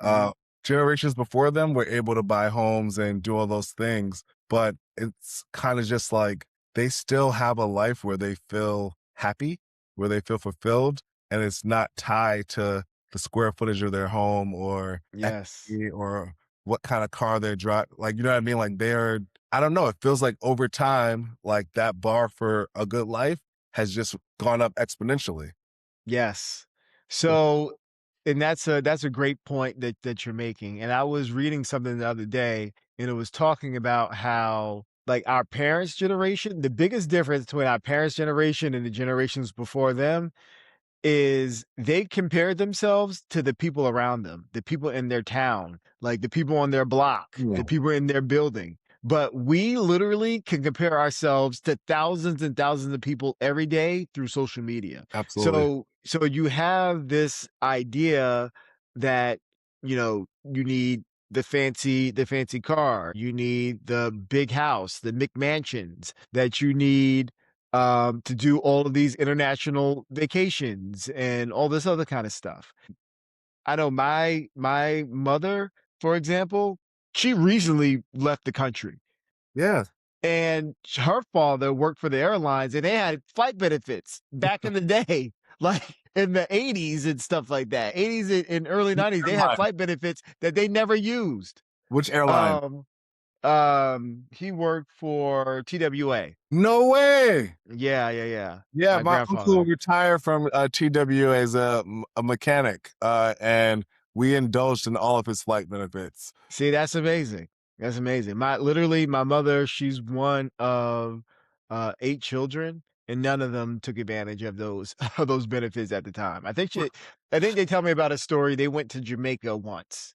Speaker 1: Mhm.
Speaker 2: uh, Generations before them were able to buy homes and do all those things, but it's kind of just like they still have a life where they feel happy, where they feel fulfilled, and it's not tied to the square footage of their home or
Speaker 1: Yes.
Speaker 2: equity or what kind of car they're driving. Like, you know what I mean? Like they're, I don't know. It feels like over time, like that bar for a good life has just gone up exponentially.
Speaker 1: Yes. So, and that's a great point that you're making. And I was reading something the other day, and it was talking about how like our parents' generation, the biggest difference between our parents' generation and the generations before them is they compared themselves to the people around them, the people in their town, like the people on their block, the
Speaker 2: Yeah,
Speaker 1: people in their building. But we literally can compare ourselves to thousands and thousands of people every day through social media.
Speaker 2: absolutely.
Speaker 1: So you have this idea that, you need the fancy car, you need the big house, the McMansions, that you need to do all of these international vacations and all this other kind of stuff. I know my mother, for example, she recently left the country,
Speaker 2: Yeah.
Speaker 1: and her father worked for the airlines, and they had flight benefits back in the day, like in the 80s and stuff like that. 80s and early 90s, they had
Speaker 2: Airline.
Speaker 1: flight benefits that they never used.
Speaker 2: Which airline?
Speaker 1: Um, he worked for TWA.
Speaker 2: No way.
Speaker 1: Yeah, yeah, yeah.
Speaker 2: Yeah,
Speaker 1: My
Speaker 2: my uncle
Speaker 1: grandfather.
Speaker 2: retired from TWA as a mechanic, and we indulged in all of his flight benefits.
Speaker 1: See, that's amazing. That's amazing. My mother, she's one of 8 children, and none of them took advantage of those of those benefits at the time. I think they tell me about a story. They went to Jamaica once.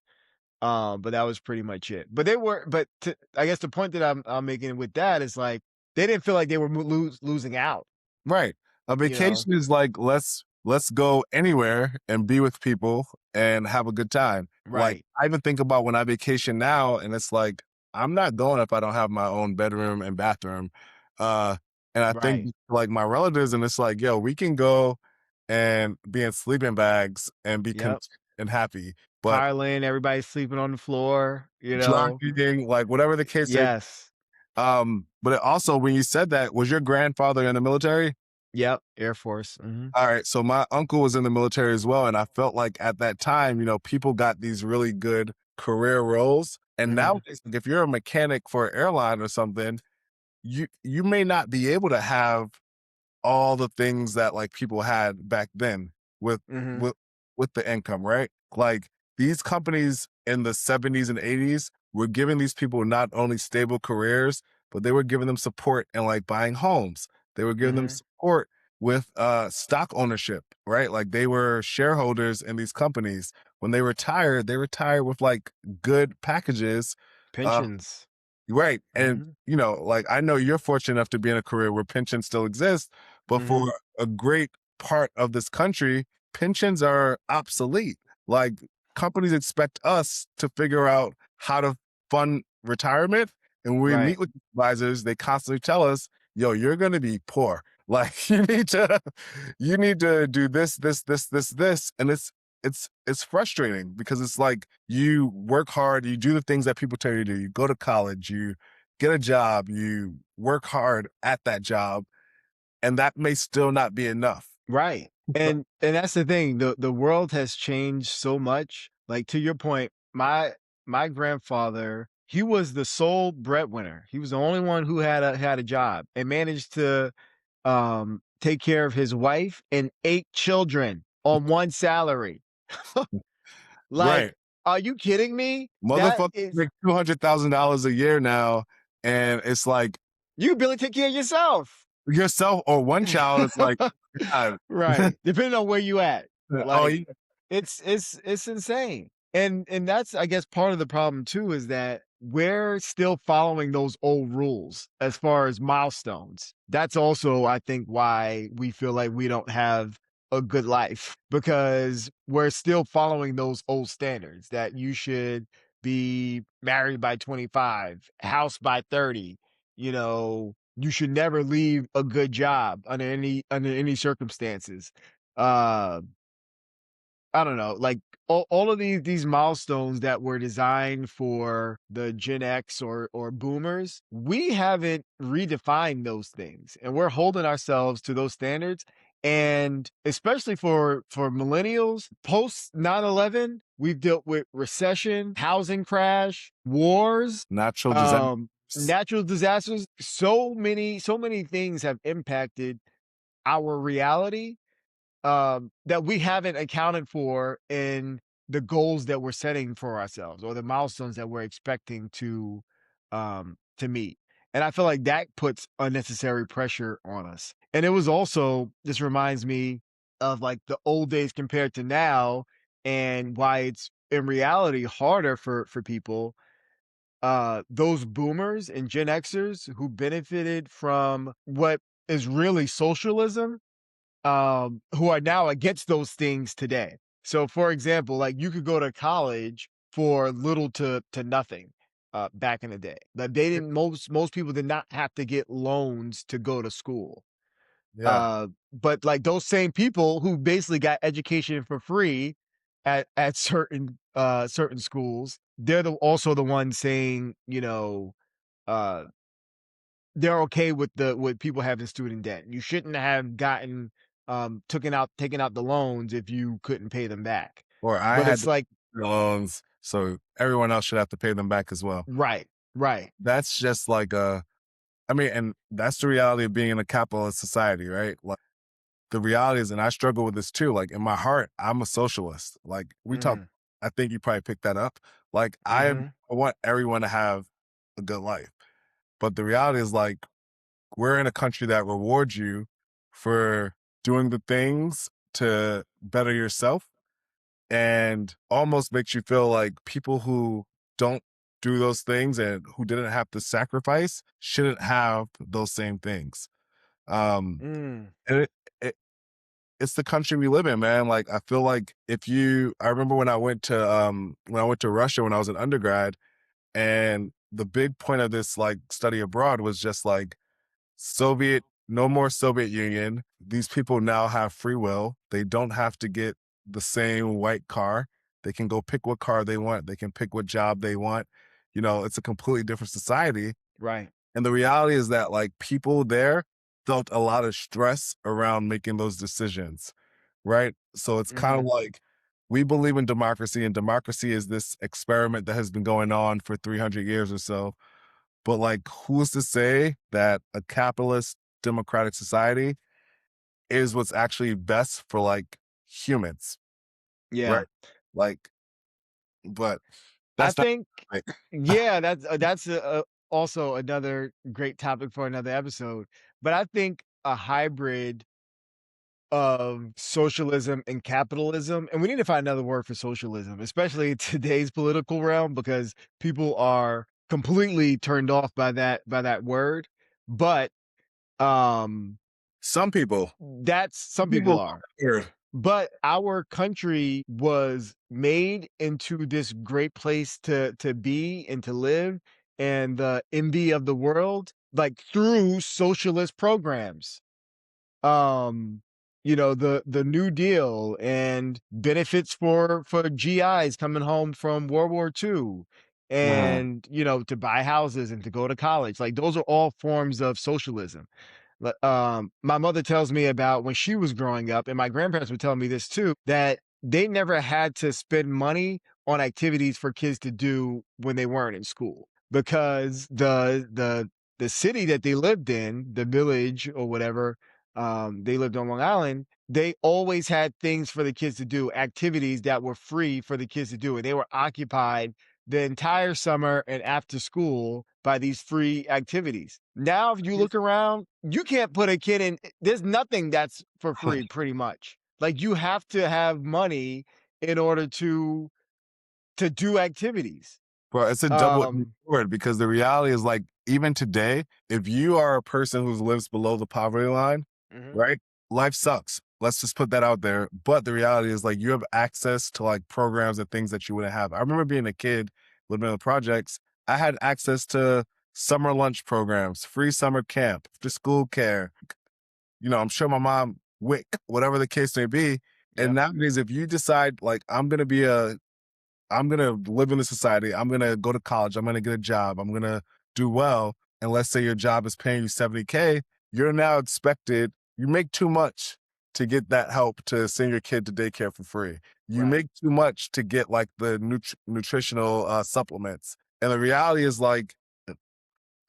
Speaker 1: But that was pretty much it. But they were but to, I guess the point that I'm making with that is like they didn't feel like they were losing out,
Speaker 2: Right. A
Speaker 1: you know?
Speaker 2: vacation is like let's go anywhere and be with people and have a good time. Like
Speaker 1: Right.
Speaker 2: I even think about when I vacation now, and it's like I'm not going if I don't have my own bedroom and bathroom. Uh, and I think
Speaker 1: Right.
Speaker 2: like my relatives, and it's like, yo, we can go and be in sleeping bags and be
Speaker 1: Yep.
Speaker 2: content and happy. But
Speaker 1: Pile in, everybody's sleeping on the floor, you know?
Speaker 2: driving, like whatever the case may.
Speaker 1: Yes.
Speaker 2: But it also, when you said that, was your grandfather in the military?
Speaker 1: Yep, Air Force, mhm,
Speaker 2: All right, so my uncle was in the military as well, and I felt like at that time, people got these really good career roles, and
Speaker 1: mhm,
Speaker 2: nowadays, like, if you're a mechanic for an airline or something, you may not be able to have all the things that like people had back then with
Speaker 1: mhm,
Speaker 2: with with the income, right? Like these companies in the 70s and 80s were giving these people not only stable careers, but they were giving them support and like buying homes. They were giving them
Speaker 1: mhm,
Speaker 2: support with stock ownership, right? Like they were shareholders in these companies. When they retired with like good packages. Uh,
Speaker 1: pensions,
Speaker 2: Right. And,
Speaker 1: mhm,
Speaker 2: like I know you're fortunate enough to be in a career where pensions still exist, but for
Speaker 1: mhm,
Speaker 2: a great part of this country, pensions are obsolete. Like companies expect us to figure out how to fund retirement. And when we
Speaker 1: right,
Speaker 2: meet with advisors, they constantly tell us, yo, you're gonna be poor. Like you need to do this. And it's frustrating because it's like you work hard, you do the things that people tell you to do. You go to college, you get a job, you work hard at that job, and that may still not be enough.
Speaker 1: right,
Speaker 2: But
Speaker 1: and that's the thing, the world has changed so much, like, to your point, my grandfather, he was the sole breadwinner, he was the only one who had a job and managed to, take care of his wife and 8 children on 1 salary. Like,
Speaker 2: right,
Speaker 1: are you kidding me? That
Speaker 2: motherfuckers
Speaker 1: is
Speaker 2: make $200,000 a year now, and it's like
Speaker 1: You can barely take care of yourself.
Speaker 2: Yourself or one child is like, God.
Speaker 1: Right. Depending on where you at.
Speaker 2: Oh,
Speaker 1: Like it's insane. And that's I guess part of the problem too is that we're still following those old rules as far as milestones. That's also I think why we feel like we don't have a good life because we're still following those old standards that you should be married by 25, house by 30, you know, you should never leave a good job under any circumstances. Uh, I don't know, like all of these milestones that were designed for the Gen X or boomers, we haven't redefined those things, and we're holding ourselves to those standards. And especially for millennials, post 9/11, we've dealt with recession, housing crash, wars,
Speaker 2: natural
Speaker 1: um,
Speaker 2: disasters.
Speaker 1: natural disasters. So many things have impacted our reality that we haven't accounted for in the goals that we're setting for ourselves or the milestones that we're expecting to meet. And I feel like that puts unnecessary pressure on us. And it was also this reminds me of like the old days compared to now and why it's in reality harder for people those boomers and Gen Xers who benefited from what is really socialism who are now against those things today. So, for example, like you could go to college for little to nothing back in the day. Like they didn't most people did not have to get loans to go to school.
Speaker 2: Yeah.
Speaker 1: But like those same people who basically got education for free at certain schools, they're also the ones saying, you know, uh they're okay with people having student debt. You shouldn't have gotten taken out the loans if you couldn't pay them back.
Speaker 2: Or I
Speaker 1: But
Speaker 2: had
Speaker 1: it's like
Speaker 2: the loans, so everyone else should have to pay them back as well.
Speaker 1: right, right.
Speaker 2: That's just like a I mean, and that's the reality of being in a capitalist society, right? Like the reality is, and I struggle with this too. Like in my heart, I'm a socialist. Like we talk,
Speaker 1: Mhm,
Speaker 2: I think you probably picked that up. Like
Speaker 1: mhm,
Speaker 2: I want everyone to have a good life. But the reality is like we're in a country that rewards you for doing the things to better yourself and almost makes you feel like people who don't do those things and who didn't have to sacrifice shouldn't have those same things. Um,
Speaker 1: mm,
Speaker 2: and it, it's the country we live in, man. Like I feel like if you, I remember when I went to Russia when I was an undergrad, and the big point of this like study abroad was just like no more Soviet Union. These people now have free will. They don't have to get the same white car. They can go pick what car they want. They can pick what job they want. You know, it's a completely different society.
Speaker 1: right.
Speaker 2: And the reality is that like people there felt a lot of stress around making those decisions, right? So it's kind of
Speaker 1: Mhm,
Speaker 2: like we believe in democracy, and democracy is this experiment that has been going on for 300 years or so. But like, who's to say that a capitalist democratic society is what's actually best for like humans,
Speaker 1: yeah.
Speaker 2: right? Like, but
Speaker 1: I
Speaker 2: that's not
Speaker 1: think
Speaker 2: like,
Speaker 1: yeah, that's also another great topic for another episode. But I think a hybrid of socialism and capitalism, and we need to find another word for socialism, especially in today's political realm, because people are completely turned off by that word. But um,
Speaker 2: some
Speaker 1: that's some people
Speaker 2: people
Speaker 1: are.
Speaker 2: here.
Speaker 1: But our country was made into this great place to be and to live, and the envy of the world, like through socialist programs um you know the new deal and benefits for GIs coming home from World War II
Speaker 2: Mhm.
Speaker 1: and you know to buy houses and to go to college, like those are all forms of socialism. My mother tells me about when she was growing up, and my grandparents would tell me this too, that they never had to spend money on activities for kids to do when they weren't in school because the city that they lived in, the village or whatever, they lived on Long Island. They always had things for the kids to do, activities that were free for the kids to do, and they were occupied the entire summer and after school by these free activities. Now, if you look around, you can't put a kid in, there's nothing that's for free pretty much. Like you have to have money in order to do activities.
Speaker 2: Bro, it's a double-edged
Speaker 1: Um,
Speaker 2: sword because the reality is like even today, if you are a person who lives below the poverty line,
Speaker 1: mhm,
Speaker 2: right? Life sucks. Let's just put that out there. But the reality is like you have access to like programs and things that you wouldn't have. I remember being a kid living in the projects. I had access to summer lunch programs, free summer camp, after school care. I'm sure my mom WIC, whatever the case may be. And
Speaker 1: yep,
Speaker 2: nowadays, if you decide like I'm gonna live in the society. I'm gonna go to college. I'm gonna get a job. I'm gonna do well. And let's say your job is paying you 70K, you're now expected, you make too much to get that help to send your kid to daycare for free. You
Speaker 1: right,
Speaker 2: make too much to get like the nutritional supplements. And the reality is like,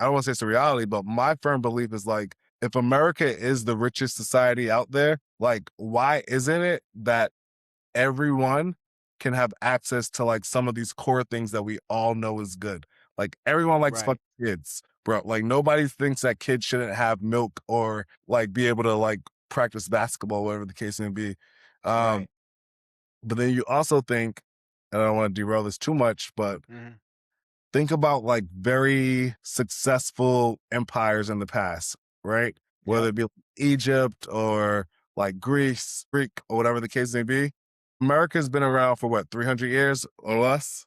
Speaker 2: I don't want to say it's a reality, but my firm belief is like, if America is the richest society out there, like, why isn't it that everyone can have access to like some of these core things that we all know is good. Like everyone likes
Speaker 1: right,
Speaker 2: fucking kids, bro. Like nobody thinks that kids shouldn't have milk or like be able to like practice basketball, whatever the case may be. Um,
Speaker 1: right,
Speaker 2: but then you also think, and I don't want to derail this too much, but
Speaker 1: mhm,
Speaker 2: think about like very successful empires in the past, right? Whether
Speaker 1: yep,
Speaker 2: it be Egypt or like Greek, or whatever the case may be. America's been around for what, 300 years or less?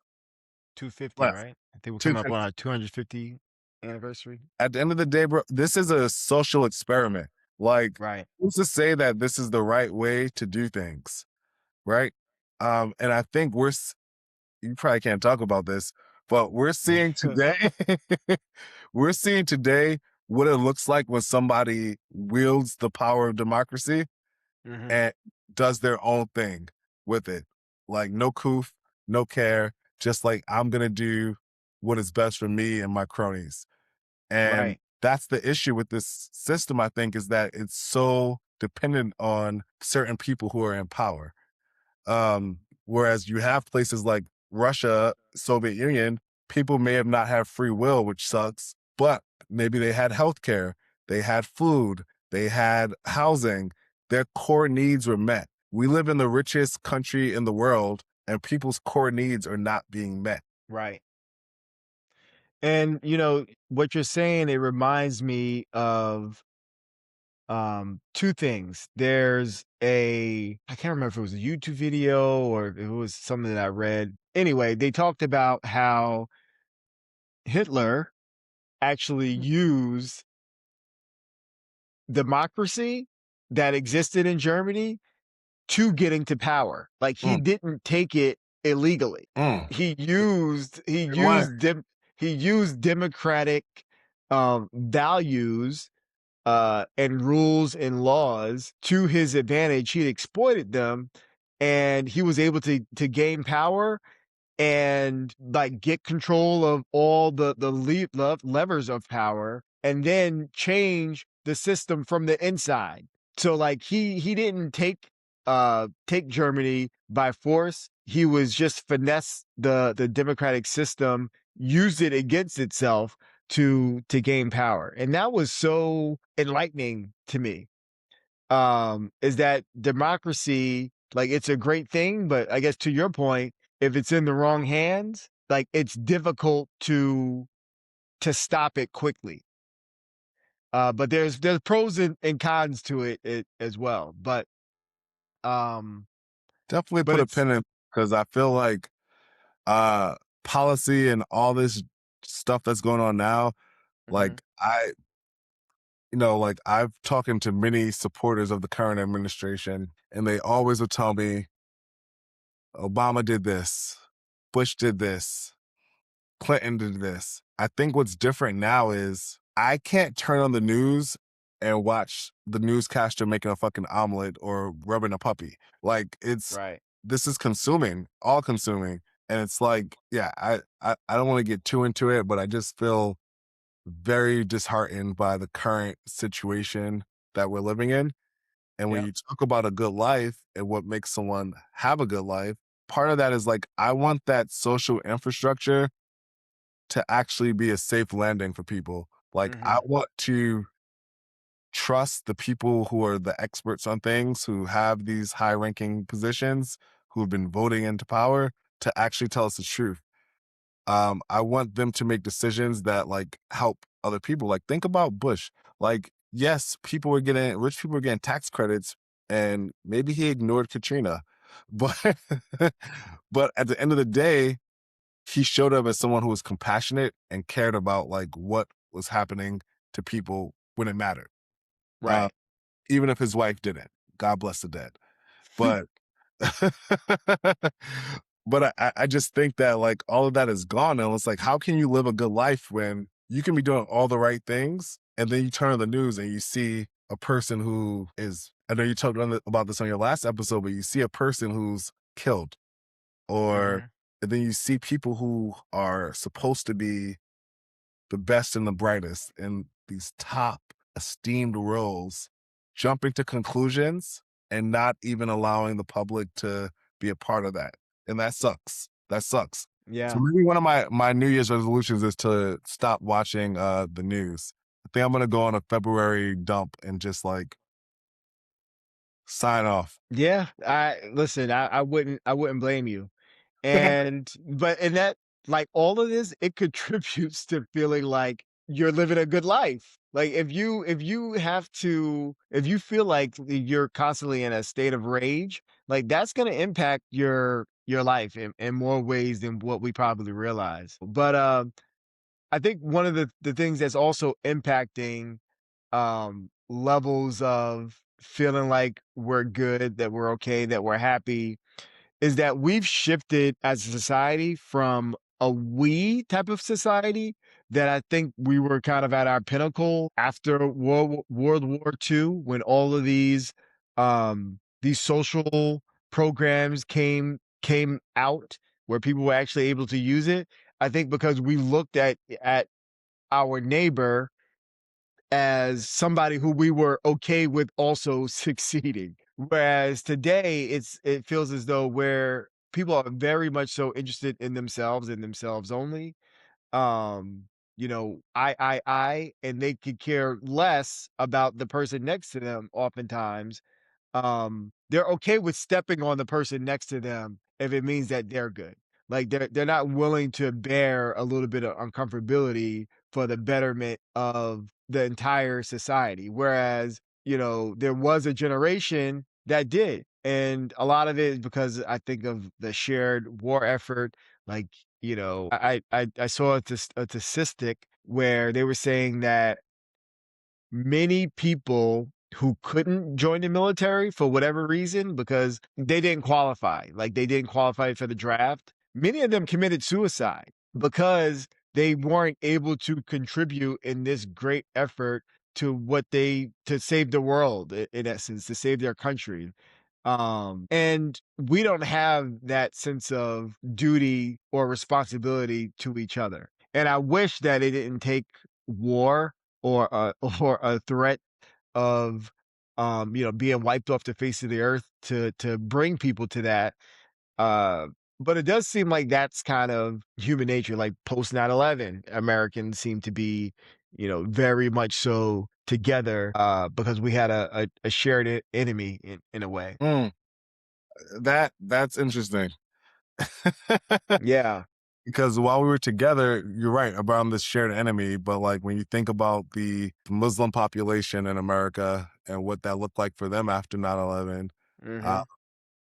Speaker 1: 250,
Speaker 2: Less.
Speaker 1: right? I think we're coming up
Speaker 2: 250.
Speaker 1: on our 250 anniversary.
Speaker 2: At the end of the day, bro, this is a social experiment. Like,
Speaker 1: Right.
Speaker 2: who's to say that this is the right way to do things, right? And I think you probably can't talk about this, but we're seeing today, we're seeing today what it looks like when somebody wields the power of democracy
Speaker 1: Mhm,
Speaker 2: and does their own thing with it. Like no coof, no care, just like I'm gonna do what is best for me and my cronies. And
Speaker 1: right,
Speaker 2: that's the issue with this system, I think, is that it's so dependent on certain people who are in power. Whereas you have places like Russia, Soviet Union, people may have not had free will, which sucks, but maybe they had healthcare, they had food, they had housing, their core needs were met. We live in the richest country in the world, and people's core needs are not being met.
Speaker 1: right. And, what you're saying, it reminds me of, 2 things. I can't remember if it was a YouTube video or if it was something that I read. Anyway, they talked about how Hitler actually used democracy that existed in Germany to get into power. Like, he
Speaker 2: Mm,
Speaker 1: didn't take it illegally.
Speaker 2: mm.
Speaker 1: He used he
Speaker 2: Good way.
Speaker 1: used dem he used democratic, values, and rules and laws to his advantage. He exploited them, and he was able to gain power and like get control of all the levers of power and then change the system from the inside. So like he didn't take Germany by force. He was just finesse the democratic system, used it against itself to gain power. And that was so enlightening to me. Is that democracy, like, it's a great thing, but I guess to your point, if it's in the wrong hands, like, it's difficult to stop it quickly. But there's pros and cons to it as well. Um,
Speaker 2: Definitely
Speaker 1: but
Speaker 2: put a
Speaker 1: it's
Speaker 2: pin in because I feel like uh policy and all this stuff that's going on now,
Speaker 1: mhm,
Speaker 2: like like I've talking to many supporters of the current administration, and they always will tell me Obama did this, Bush did this, Clinton did this. I think what's different now is I can't turn on the news and watch the newscaster making a fucking omelet or rubbing a puppy. Like
Speaker 1: right.
Speaker 2: this is consuming, all consuming. And it's like, yeah, I don't want to get too into it, but I just feel very disheartened by the current situation that we're living in. And when
Speaker 1: Yep.
Speaker 2: you talk about a good life and what makes someone have a good life, part of that is like, I want that social infrastructure to actually be a safe landing for people. Like, I
Speaker 1: Mhm.
Speaker 2: want to trust the people who are the experts on things, who have these high ranking positions, who have been voting into power to actually tell us the truth. I want them to make decisions that like help other people. Like, think about Bush. Like, yes, rich people were getting tax credits, and maybe he ignored Katrina, but but at the end of the day, he showed up as someone who was compassionate and cared about like what was happening to people when it mattered. Uh,
Speaker 1: Right.
Speaker 2: even if his wife didn't. God bless the dead. But but I just think that like all of that is gone. And it's like, how can you live a good life when you can be doing all the right things and then you turn on the news and you see a person who is, I know you talked about this on your last episode, but you see a person who's killed, or
Speaker 1: Mhm.
Speaker 2: and then you see people who are supposed to be the best and the brightest in these top esteemed roles, jumping to conclusions and not even allowing the public to be a part of that. And that sucks. That sucks. So
Speaker 1: Yeah.
Speaker 2: maybe one of my New Year's resolutions is to stop watching the news. I think I'm gonna go on a February dump and just like sign off.
Speaker 1: Yeah. I listen, I wouldn't blame you. And that, like, all of this, it contributes to feeling like you're living a good life. Like, if you feel like you're constantly in a state of rage, like, that's gonna impact your life in more ways than what we probably realize. But, I think one of the things that's also impacting, levels of feeling like we're good, that we're okay, that we're happy, is that we've shifted as a society from a we type of society that I think we were kind of at our pinnacle after World War II, when all of these social programs came out where people were actually able to use it. I think because we looked at our neighbor as somebody who we were okay with also succeeding. Whereas today, it feels as though where people are very much so interested in themselves and themselves only. Um, and they could care less about the person next to them oftentimes. They're okay with stepping on the person next to them if it means that they're good. Like, they're not willing to bear a little bit of uncomfortability for the betterment of the entire society. Whereas, there was a generation that did. And a lot of it is because I think of the shared war effort. Like, I saw a statistic where they were saying that many people who couldn't join the military for whatever reason because they didn't qualify, like they didn't qualify for the draft. Many of them committed suicide because they weren't able to contribute in this great effort to save the world, in essence, to save their country. And we don't have that sense of duty or responsibility to each other. And I wish that it didn't take war or a or a threat of, being wiped off the face of the earth to bring people to that. Uh, but it does seem like that's kind of human nature. Like, post 9/11, Americans seem to be, very much so together, because we had a shared enemy in a way.
Speaker 2: Mm, that's interesting.
Speaker 1: Yeah.
Speaker 2: Because while we were together, you're right, around this shared enemy, but, like, when you think about the Muslim population in America and what that looked like for them after 9/11, uh,
Speaker 1: Mhm.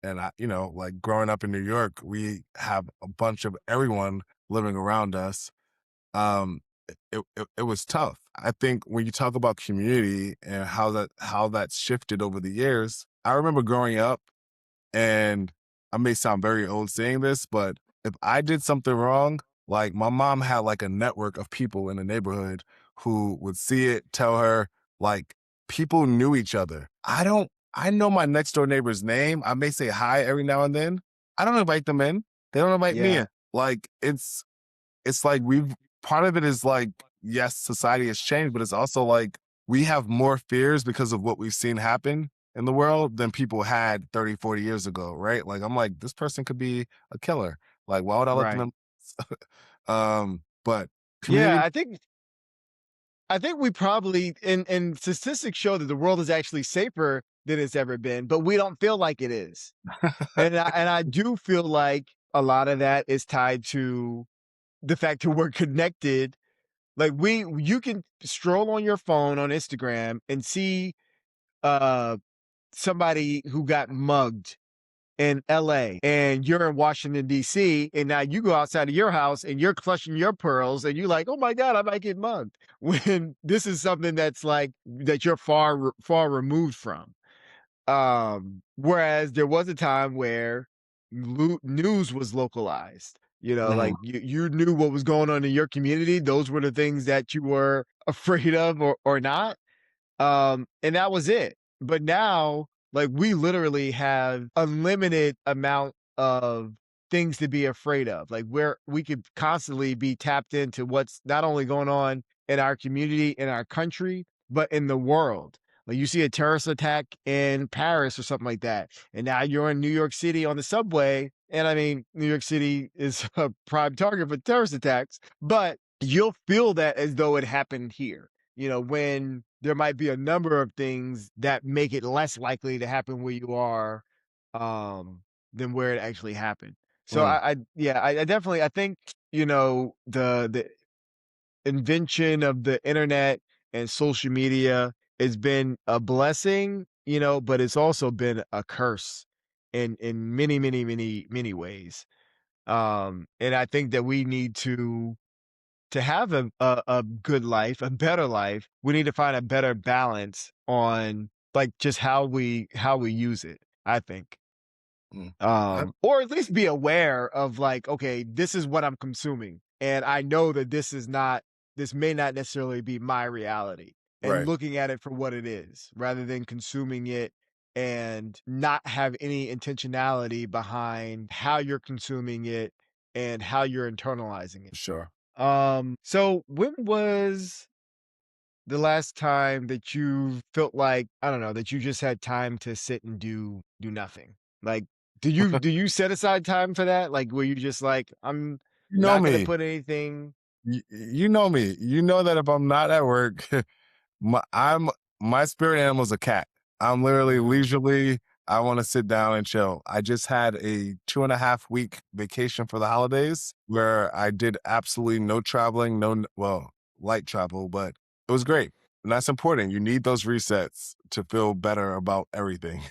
Speaker 2: and like, growing up in New York, we have a bunch of everyone living around us. Um, it was tough. I think when you talk about community and how that's shifted over the years, I remember growing up, and I may sound very old saying this, but if I did something wrong, like my mom had like a network of people in the neighborhood who would see it, tell her, like people knew each other. I know my next door neighbor's name. I may say hi every now and then. I don't invite them in. They don't invite me in.
Speaker 1: Yeah.
Speaker 2: Like it's like we've part of it is like, yes, society has changed, but it's also like we have more fears because of what we've seen happen in the world than people had 30, 40 years ago, right? Like I'm like, this person could be a killer. Like, why would I let them
Speaker 1: Right.
Speaker 2: in? But
Speaker 1: Yeah,
Speaker 2: community
Speaker 1: I think we probably and statistics show that the world is actually safer than it's ever been, but we don't feel like it is. And I do feel like a lot of that is tied to the fact that we're connected. Like you can stroll on your phone on Instagram and see uh somebody who got mugged in LA and you're in Washington DC and now you go outside of your house and you're clutching your pearls and you're like, "Oh my god, I might get mugged." When this is something that's like that you're far removed from. Whereas there was a time where news was localized. You know,
Speaker 2: Mhm,
Speaker 1: like you knew what was going on in your community. Those were the things that you were afraid of or not. And that was it. But now, like we literally have unlimited amount of things to be afraid of. Like where we could constantly be tapped into what's not only going on in our community, in our country, but in the world. Like you see a terrorist attack in Paris or something like that. And now you're in New York City on the subway. And I mean, New York City is a prime target for terrorist attacks, but you'll feel that as though it happened here, you know, when there might be a number of things that make it less likely to happen where you are, um, than where it actually happened. So
Speaker 2: mm,
Speaker 1: yeah, I definitely, I think, you know, the invention of the internet and social media has been a blessing, you know, but it's also been a curse in many ways. And I think that we need to have a good life, a better life, we need to find a better balance on like just how we use it, I think.
Speaker 2: mm. I
Speaker 1: Or at least be aware of like, okay, this is what I'm consuming. And I know that this may not necessarily be my reality. And
Speaker 2: right,
Speaker 1: looking at it for what it is, rather than consuming it and not have any intentionality behind how you're consuming it and how you're internalizing it.
Speaker 2: sure.
Speaker 1: So when was the last time that you felt like, I don't know, that you just had time to sit and do nothing? Like, do you set aside time for that? Like, where you just like, I'm
Speaker 2: You know
Speaker 1: not gonna
Speaker 2: me.
Speaker 1: put anything.
Speaker 2: You know me. You know that if I'm not at work, I'm my spirit animal is a cat. I'm literally
Speaker 1: Mhm,
Speaker 2: leisurely. I want to sit down and chill. I just had a 2.5 week vacation for the holidays where I did absolutely no traveling, well, light travel, but it was great. And that's important. You need those resets to feel better about everything.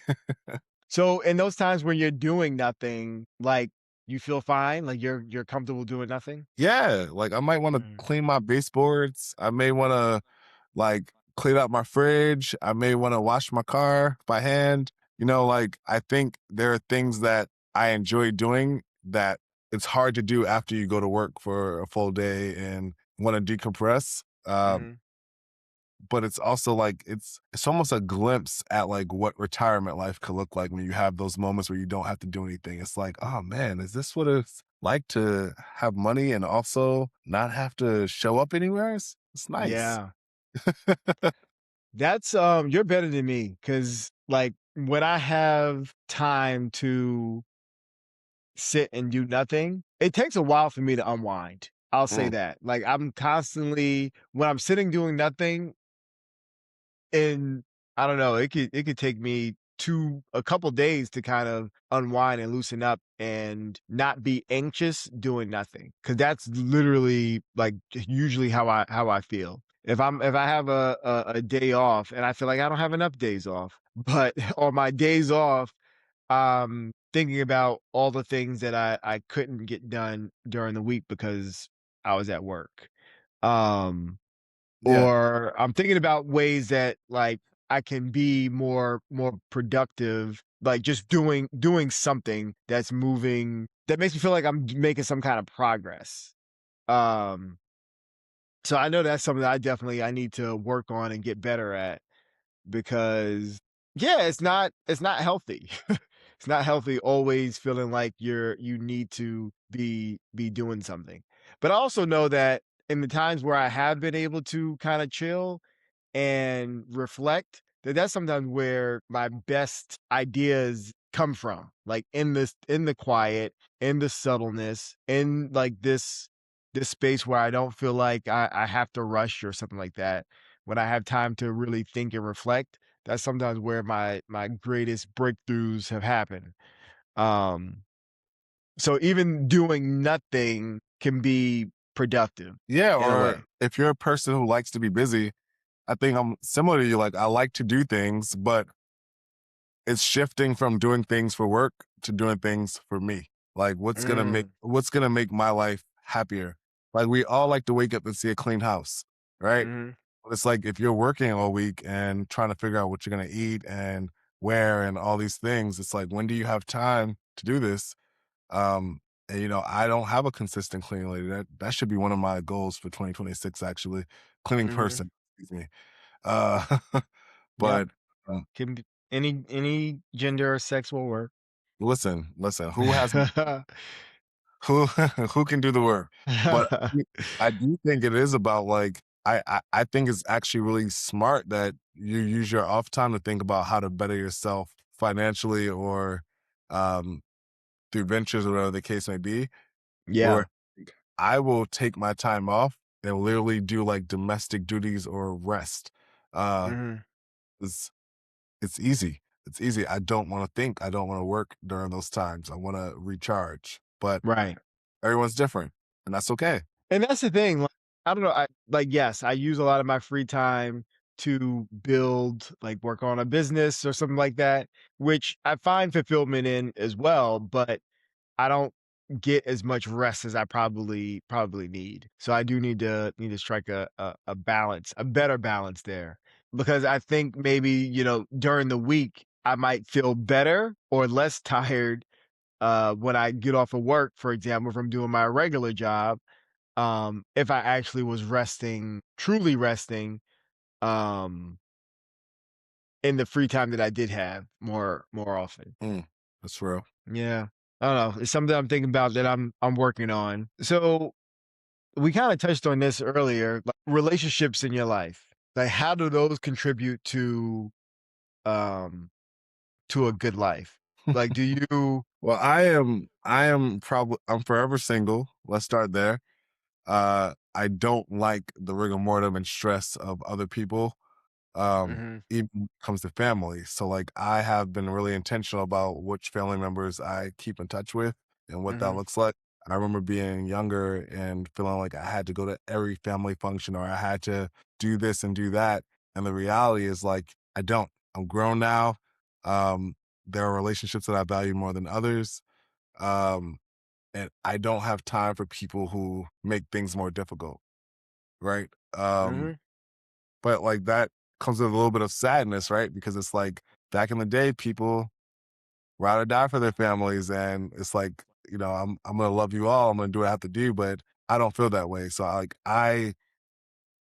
Speaker 1: so in those times when you're doing nothing, like, you feel fine? Like, you're comfortable doing nothing?
Speaker 2: Yeah, like I might want to
Speaker 1: Mm.
Speaker 2: clean my baseboards. I may want to like clean out my fridge. I may want to wash my car by hand. Like I think there are things that I enjoy doing that it's hard to do after you go to work for a full day and want to decompress.
Speaker 1: Mhm.
Speaker 2: But it's also like it's almost a glimpse at like what retirement life could look like when you have those moments where you don't have to do anything. It's like, oh man, is this what it's like to have money and also not have to show up anywhere? It's nice.
Speaker 1: Yeah. That's, you're better than me because like, when I have time to sit and do nothing, it takes a while for me to unwind. I'll say
Speaker 2: Mm,
Speaker 1: that. Like, I'm constantly when I'm sitting doing nothing, and I don't know, it could take me a couple days to kind of unwind and loosen up and not be anxious doing nothing. Cause that's literally like usually how I feel. If I have a day off and I feel like I don't have enough days off, but on my days off, thinking about all the things that I couldn't get done during the week because I was at work. Um,
Speaker 2: yeah.
Speaker 1: or I'm thinking about ways that, like, I can be more productive, like, just doing something that's moving that makes me feel like I'm making some kind of progress. Um, so I know that's something that I need to work on and get better at because yeah, it's not healthy. It's not healthy always feeling like you need to be doing something. But I also know that in the times where I have been able to kind of chill and reflect, that's sometimes where my best ideas come from. Like in the quiet, in the subtleness, in like this this space where I don't feel like I have to rush or something like that. When I have time to really think and reflect, that's sometimes where my greatest breakthroughs have happened. Um, so even doing nothing can be productive
Speaker 2: Yeah,
Speaker 1: in a
Speaker 2: or
Speaker 1: way.
Speaker 2: if you're a person who likes to be busy, I think I'm similar to you. Like, I like to do things, but it's shifting from doing things for work to doing things for me. Like,
Speaker 1: Mm,
Speaker 2: what's gonna make my life happier? Like, we all like to wake up and see a clean house, right?
Speaker 1: mhm,
Speaker 2: But it's like if you're working all week and trying to figure out what you're gonna eat and where and all these things, it's like, when do you have time to do this? Um, and I don't have a consistent cleaning lady. That should be one of my goals for 2026, actually. Cleaning
Speaker 1: mhm.
Speaker 2: person, excuse me. Uh,
Speaker 1: Yep.
Speaker 2: but um,
Speaker 1: Can be any gender or sex will work.
Speaker 2: listen, who who can do the work? But I do think it is about like I think it's actually really smart that you use your off time to think about how to better yourself financially or um through ventures or whatever the case may be. Where
Speaker 1: Yeah.
Speaker 2: I will take my time off and literally do like domestic duties or rest. Uh
Speaker 1: Mhm.
Speaker 2: it's it's easy. It's easy. I don't want to think. I don't want to work during those times. I want to recharge. But
Speaker 1: Right.
Speaker 2: everyone's different, and that's okay.
Speaker 1: And that's the thing, like, I don't know, yes, I use a lot of my free time to build, like, work on a business or something like that, which I find fulfillment in as well, but I don't get as much rest as I probably need. So I do need to strike a balance, a better balance there. Because I think maybe, during the week, I might feel better or less tired, when I get off of work, for example, from doing my regular job, if I actually was resting, truly resting, um, in the free time that I did have more often.
Speaker 2: Mm, that's real.
Speaker 1: Yeah. I don't know. It's something I'm thinking about that I'm working on. So we kind of touched on this earlier, like relationships in your life. Like how do those contribute um to a good life? Like do you
Speaker 2: Well, I'm forever single. Let's start there. I don't like the rigor mortem and stress of other people.
Speaker 1: Mhm,
Speaker 2: Even when it comes to family. So like I have been really intentional about which family members I keep in touch with and what that
Speaker 1: mhm,
Speaker 2: looks like. I remember being younger and feeling like I had to go to every family function or I had to do this and do that. And the reality is like I don't. I'm grown now. Um, there are relationships that I value more than others. Um, and I don't have time for people who make things more difficult, right?
Speaker 1: mhm.
Speaker 2: But like that comes with a little bit of sadness, right? Because it's like back in the day, people ride or die for their families, and it's like I'm gonna love you all. I'm gonna do what I have to do, but I don't feel that way. So I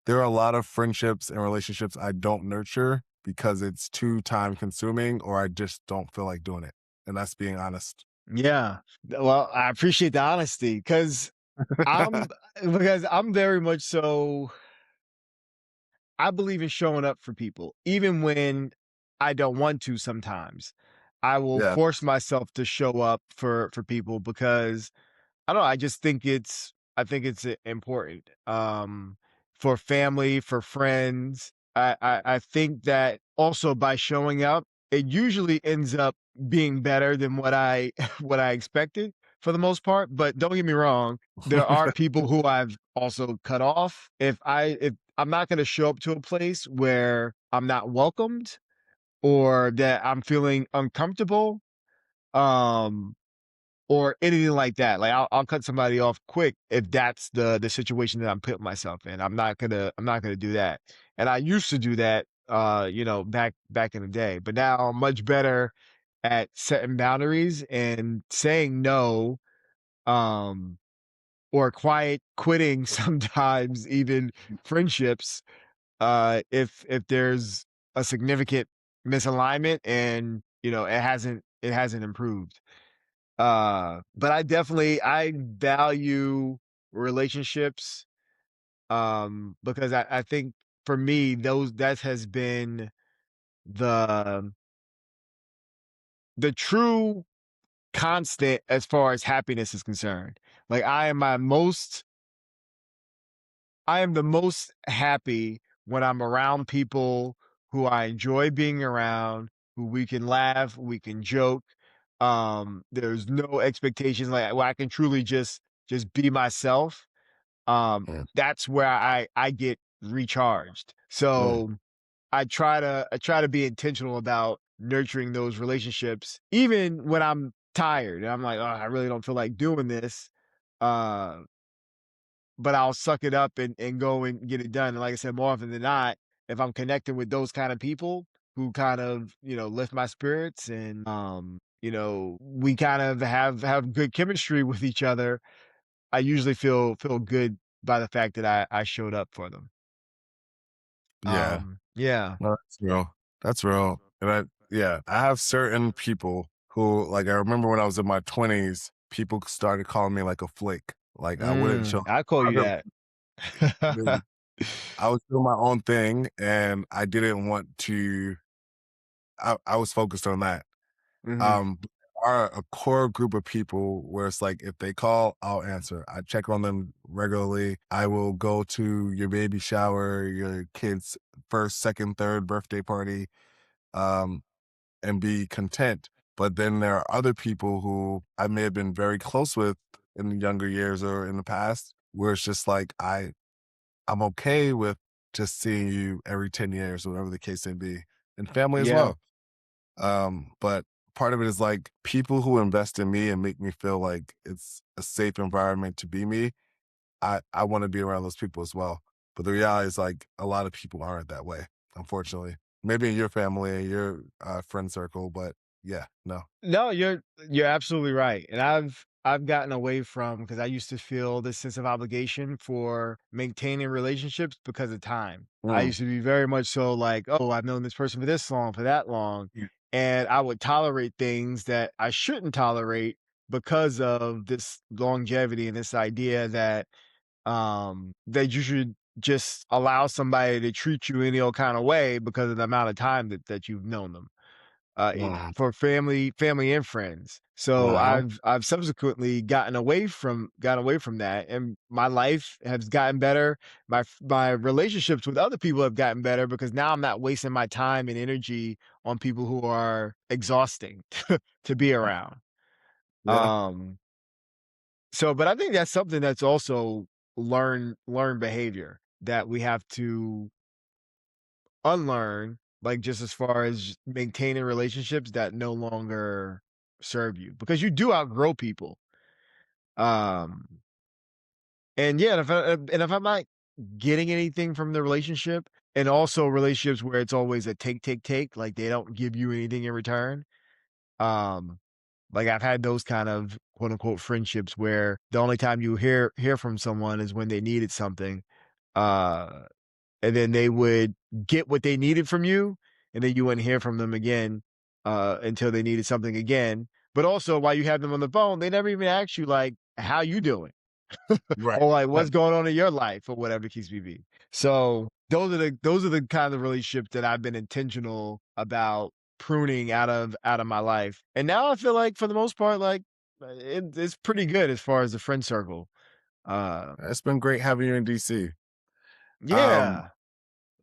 Speaker 2: there are a lot of friendships and relationships I don't nurture because it's too time consuming, or I just don't feel like doing it, and that's being honest.
Speaker 1: Yeah. Well, I appreciate the honesty I'm because I'm very much so I believe in showing up for people, even when I don't want to sometimes. I will
Speaker 2: Yeah.
Speaker 1: force myself to show up for people because I don't know, I think it's important. For family, for friends. I think that also by showing up, it usually ends up being better than what I what I expected for the most part. But don't get me wrong, there are people who I've also cut off. If I'm not gonna show up to a place where I'm not welcomed or that I'm feeling uncomfortable, um, or anything like that. Like I'll cut somebody off quick if that's the situation that I'm putting myself in. I'm not gonna do that. And I used to do that back in the day. But now I'm much better at setting boundaries and saying no, um, or quiet quitting sometimes even friendships if there's a significant misalignment and it hasn't improved. But I value relationships, because I think for me, that has been the the true constant as far as happiness is concerned. Like I am my most I am the most happy when I'm around people who I enjoy being around, who we can laugh, we can joke. There's no expectations, like, where I can truly just be myself.
Speaker 2: Mm,
Speaker 1: That's where I get recharged.
Speaker 2: mm,
Speaker 1: So I try to be intentional about nurturing those relationships, even when I'm tired and I'm like, oh, I really don't feel like doing this. Uh, but I'll suck it up and go and get it done. And like I said, more often than not, if I'm connecting with those kind of people who kind of, lift my spirits and we kind of have good chemistry with each other, I usually feel good by the fact that I showed up for them.
Speaker 2: yeah.
Speaker 1: Yeah.
Speaker 2: No, that's real. That's real. And yeah, I have certain people who, like, I remember when I was in my 20s, people started calling me like a flake. Like, I wouldn't show
Speaker 1: I call you
Speaker 2: other
Speaker 1: that.
Speaker 2: people. I was doing my own thing and I didn't want to, I was focused on that.
Speaker 1: Mhm.
Speaker 2: Are a core group of people where it's like if they call, I'll answer. I check on them regularly. I will go to your baby shower, your kid's first, second, third birthday party, um, and be content. But then there are other people who I may have been very close with in the younger years or in the past, where it's just like I'm okay with just seeing you every 10 years, whatever the case may be, and family as
Speaker 1: Yeah.
Speaker 2: well. But part of it is like people who invest in me and make me feel like it's a safe environment to be me. I want to be around those people as well. But the reality is like a lot of people aren't that way, unfortunately. Maybe in your family, your friend circle, but yeah, no.
Speaker 1: No, you're absolutely right, and I've gotten away from because I used to feel this sense of obligation for maintaining relationships because of time. I
Speaker 2: Mm,
Speaker 1: used to be very much so like, "Oh, I've known this person for this long, for that long,"
Speaker 2: yeah,
Speaker 1: and I would tolerate things that I shouldn't tolerate because of this longevity and this idea that you should just allow somebody to treat you any old kind of way because of the amount of time that you've known them
Speaker 2: mhm,
Speaker 1: for family and friends. So
Speaker 2: mhm,
Speaker 1: I've subsequently gotten away from that, and my life has gotten better. My relationships with other people have gotten better because now I'm not wasting my time and energy on people who are exhausting to be around.
Speaker 2: yeah,
Speaker 1: Um, but I think that's something that's also learned behavior that we have to unlearn, like, just as far as maintaining relationships that no longer serve you, because you do outgrow people. Um, and yeah, and if I'm not getting anything from the relationship, and also relationships where it's always a take, take, take, like they don't give you anything in return. Um, like I've had those kind of quote unquote friendships where the only time you hear from someone is when they needed something. Uh, and then they would get what they needed from you, and then you wouldn't hear from them again, until they needed something again. But also, while you have them on the phone, they never even ask you, like, "How you doing?"
Speaker 2: right.
Speaker 1: Or, like,
Speaker 2: That-
Speaker 1: "What's going on in your life?" Or whatever the case may be. So, those are the kind of relationships that I've been intentional about pruning out of my life. And now I feel like, for the most part, like, it's pretty good as far as the friend circle. Uh,
Speaker 2: It's been great having you in DC. Um,
Speaker 1: yeah.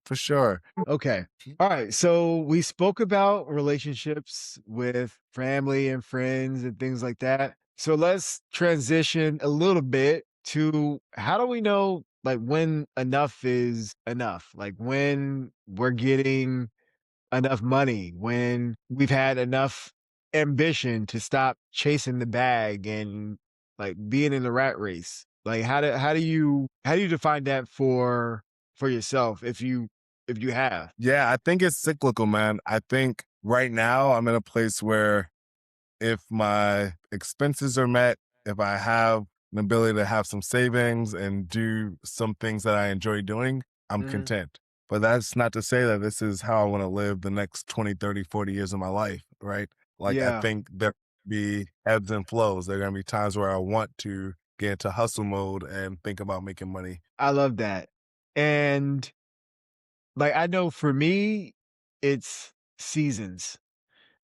Speaker 2: for sure.
Speaker 1: Okay. All right. So we spoke about relationships with family and friends and things like that. So let's transition a little bit to how do we know, like, when enough is enough? Like, when we're getting enough money, when we've had enough ambition to stop chasing the bag and, like, being in the rat race. Like, how do you define that for yourself, if you have?
Speaker 2: Yeah, I think it's cyclical, man. I think right now I'm in a place where if my expenses are met, if I have an ability to have some savings and do some things that I enjoy doing, I'm
Speaker 1: Mhm.
Speaker 2: content. But that's not to say that this is how I want to live the next 20, 30, 40 years of my life, right? Like, I
Speaker 1: Yeah,
Speaker 2: think there be ebbs and flows. There are going to be times where I want to get into hustle mode and think about making money.
Speaker 1: I love that. And, like, I know for me, it's seasons.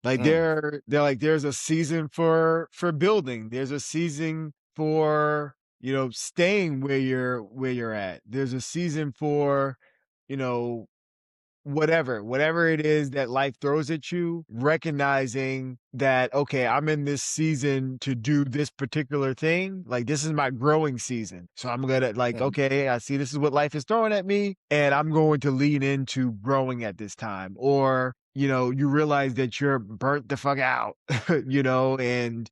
Speaker 1: Like,
Speaker 2: Mm,
Speaker 1: they're like, there's a season for building, there's a season for staying where you're at. There's a season for, you know, whatever it is that life throws at you, recognizing that, okay, I'm in this season to do this particular thing. Like, this is my growing season. So I'm gonna, like,
Speaker 2: Mhm.
Speaker 1: okay, I see this is what life is throwing at me, and I'm going to lean into growing at this time. Or, you realize that you're burnt the fuck out, and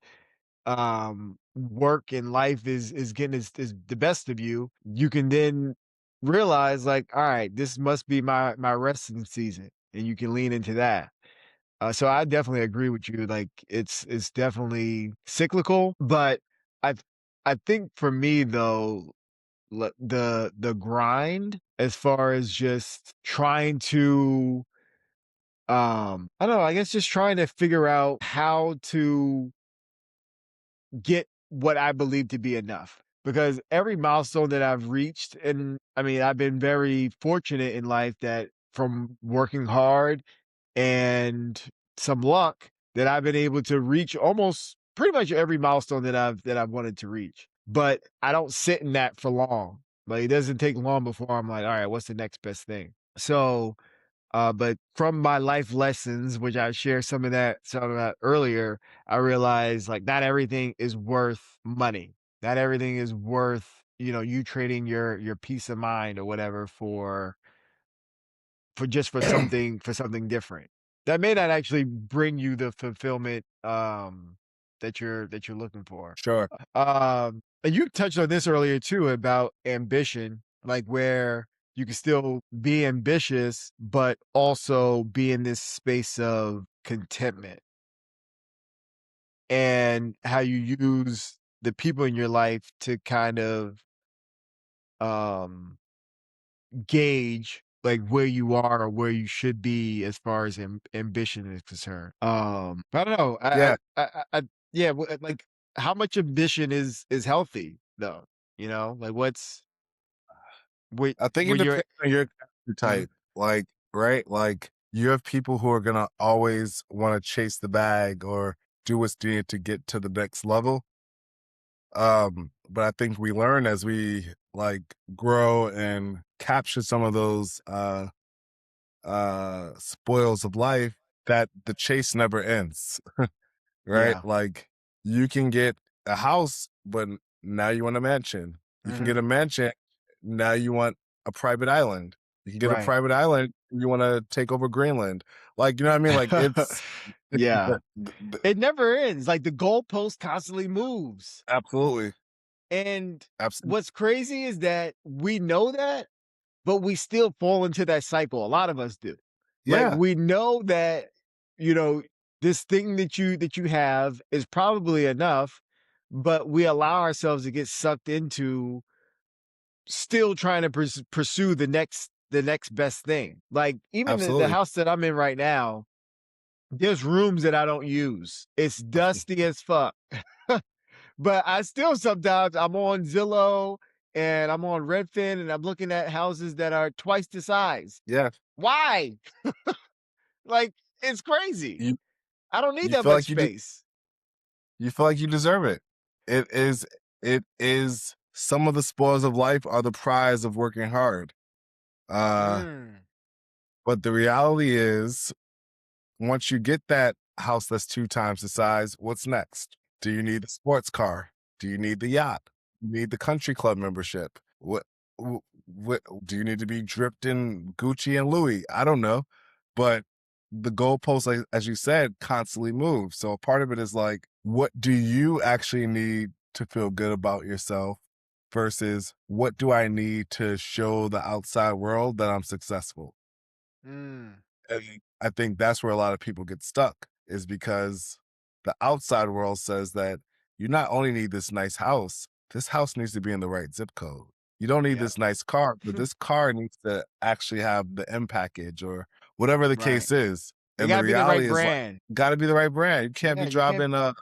Speaker 1: work and life is getting is the best of you. You can then realize, like, all right, this must be my resting season, and you can lean into that. So I definitely agree with you. Like, it's definitely cyclical, but I I think for me though, the grind, as far as just trying to I don't know, I guess just trying to figure out how to get what I believe to be enough. Because every milestone that I've reached, and I mean, I've been very fortunate in life that, from working hard and some luck, that I've been able to reach almost pretty much every milestone that I've wanted to reach. But I don't sit in that for long. Like, it doesn't take long before I'm like, all right, what's the next best thing? So but from my life lessons, which I shared some of that earlier, I realized, like, not everything is worth money. Not everything is worth, you trading your peace of mind or whatever for something different. That may not actually bring you the fulfillment that you're looking for.
Speaker 2: Sure.
Speaker 1: And you touched on this earlier too about ambition, like where you can still be ambitious, but also be in this space of contentment, and how you use the people in your life to kind of um, gauge, like, where you are or where you should be as far as ambition is concerned. I don't know.
Speaker 2: Yeah,
Speaker 1: Yeah, like, how much ambition is healthy though? Like,
Speaker 2: I think it
Speaker 1: when you're
Speaker 2: depends on your character
Speaker 1: uh
Speaker 2: type. Like, right? Like, you have people who are gonna always wanna chase the bag or do what's needed to get to the next level. But I think we learn as we, like, grow and capture some of those, spoils of life that the chase never ends. Right?
Speaker 1: yeah.
Speaker 2: Like, you can get a house, but now you want a mansion. You can get
Speaker 1: Mhm.
Speaker 2: a mansion, now you want a private island. You can get a
Speaker 1: Right.
Speaker 2: private island, you wanna take over Greenland. Like, you know what I mean? Like, it's
Speaker 1: Yeah.
Speaker 2: the
Speaker 1: It never ends. Like, the goalpost constantly moves.
Speaker 2: absolutely,
Speaker 1: And
Speaker 2: absolutely.
Speaker 1: what's crazy is that we know that, but we still fall into that cycle. A lot of us do. Like,
Speaker 2: Yeah,
Speaker 1: we know that, you know, this thing that you have is probably enough, but we allow ourselves to get sucked into still trying to pursue the next best thing. Like, even the
Speaker 2: absolutely.
Speaker 1: house that I'm in right now, there's rooms that I don't use. It's dusty as fuck. But I still, sometimes I'm on Zillow and I'm on Redfin and I'm looking at houses that are twice the size.
Speaker 2: Yeah,
Speaker 1: Why? Like, it's crazy.
Speaker 2: you
Speaker 1: I don't need
Speaker 2: you
Speaker 1: that
Speaker 2: feel
Speaker 1: much
Speaker 2: like
Speaker 1: space.
Speaker 2: you feel like you deserve it. It is it is some of the spoils of life are the prize of working hard. Uh,
Speaker 1: Mm,
Speaker 2: but the reality is, once you get that house that's 2 times the size, what's next? Do you need the sports car? Do you need the yacht? You need the country club membership? What do you need to be dripped in Gucci and Louis? I don't know. But the goalposts, like, as you said, constantly move. So a part of it is like, what do you actually need to feel good about yourself versus what do I need to show the outside world that I'm successful?
Speaker 1: mm,
Speaker 2: And I think that's where a lot of people get stuck is because the outside world says that you not only need this house needs to be in the right zip code. You don't need
Speaker 1: yep.
Speaker 2: this nice car, but this car needs to actually have the M package or whatever the
Speaker 1: Right.
Speaker 2: case is.
Speaker 1: It
Speaker 2: And the
Speaker 1: gotta be the right
Speaker 2: reality is like,
Speaker 1: brand.
Speaker 2: gotta be the right brand. You can't
Speaker 1: Yeah,
Speaker 2: be
Speaker 1: you can't.
Speaker 2: driving a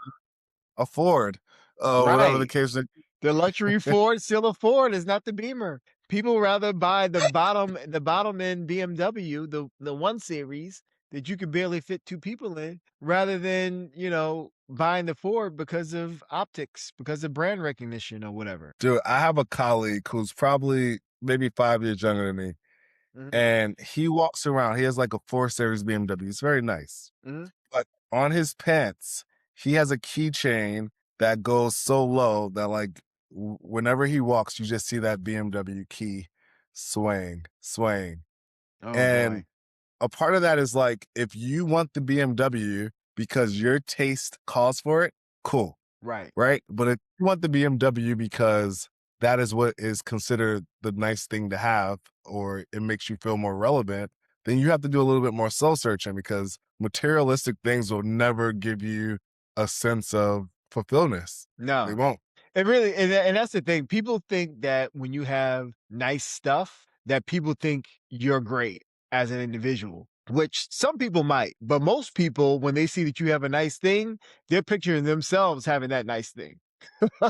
Speaker 2: Ford, whatever the
Speaker 1: Right.
Speaker 2: case is.
Speaker 1: The luxury Ford, still a Ford, is not the Beamer. People rather buy the bottom end BMW, the 1 Series that you could barely fit 2 people in, rather than, buying the Ford because of optics, because of brand recognition or whatever.
Speaker 2: Dude, I have a colleague who's probably maybe 5 years younger than me,
Speaker 1: Mhm,
Speaker 2: and he walks around, he has, like, a 4 Series BMW, it's very nice,
Speaker 1: mhm.
Speaker 2: but on his pants, he has a keychain that goes so low that, like, whenever he walks, you just see that BMW key swaying, swaying,
Speaker 1: Oh,
Speaker 2: and
Speaker 1: boy.
Speaker 2: a part of that is, like, if you want the BMW because your taste calls for it, cool.
Speaker 1: Right.
Speaker 2: Right? But if you want the BMW because that is what is considered the nice thing to have, or it makes you feel more relevant, then you have to do a little bit more soul searching because materialistic things will never give you a sense of fulfillment. They
Speaker 1: No.
Speaker 2: won't.
Speaker 1: It really and that's the thing. People think that when you have nice stuff, that people think you're great as an individual, which some people might, but most people, when they see that you have a nice thing, they're picturing themselves having that nice thing.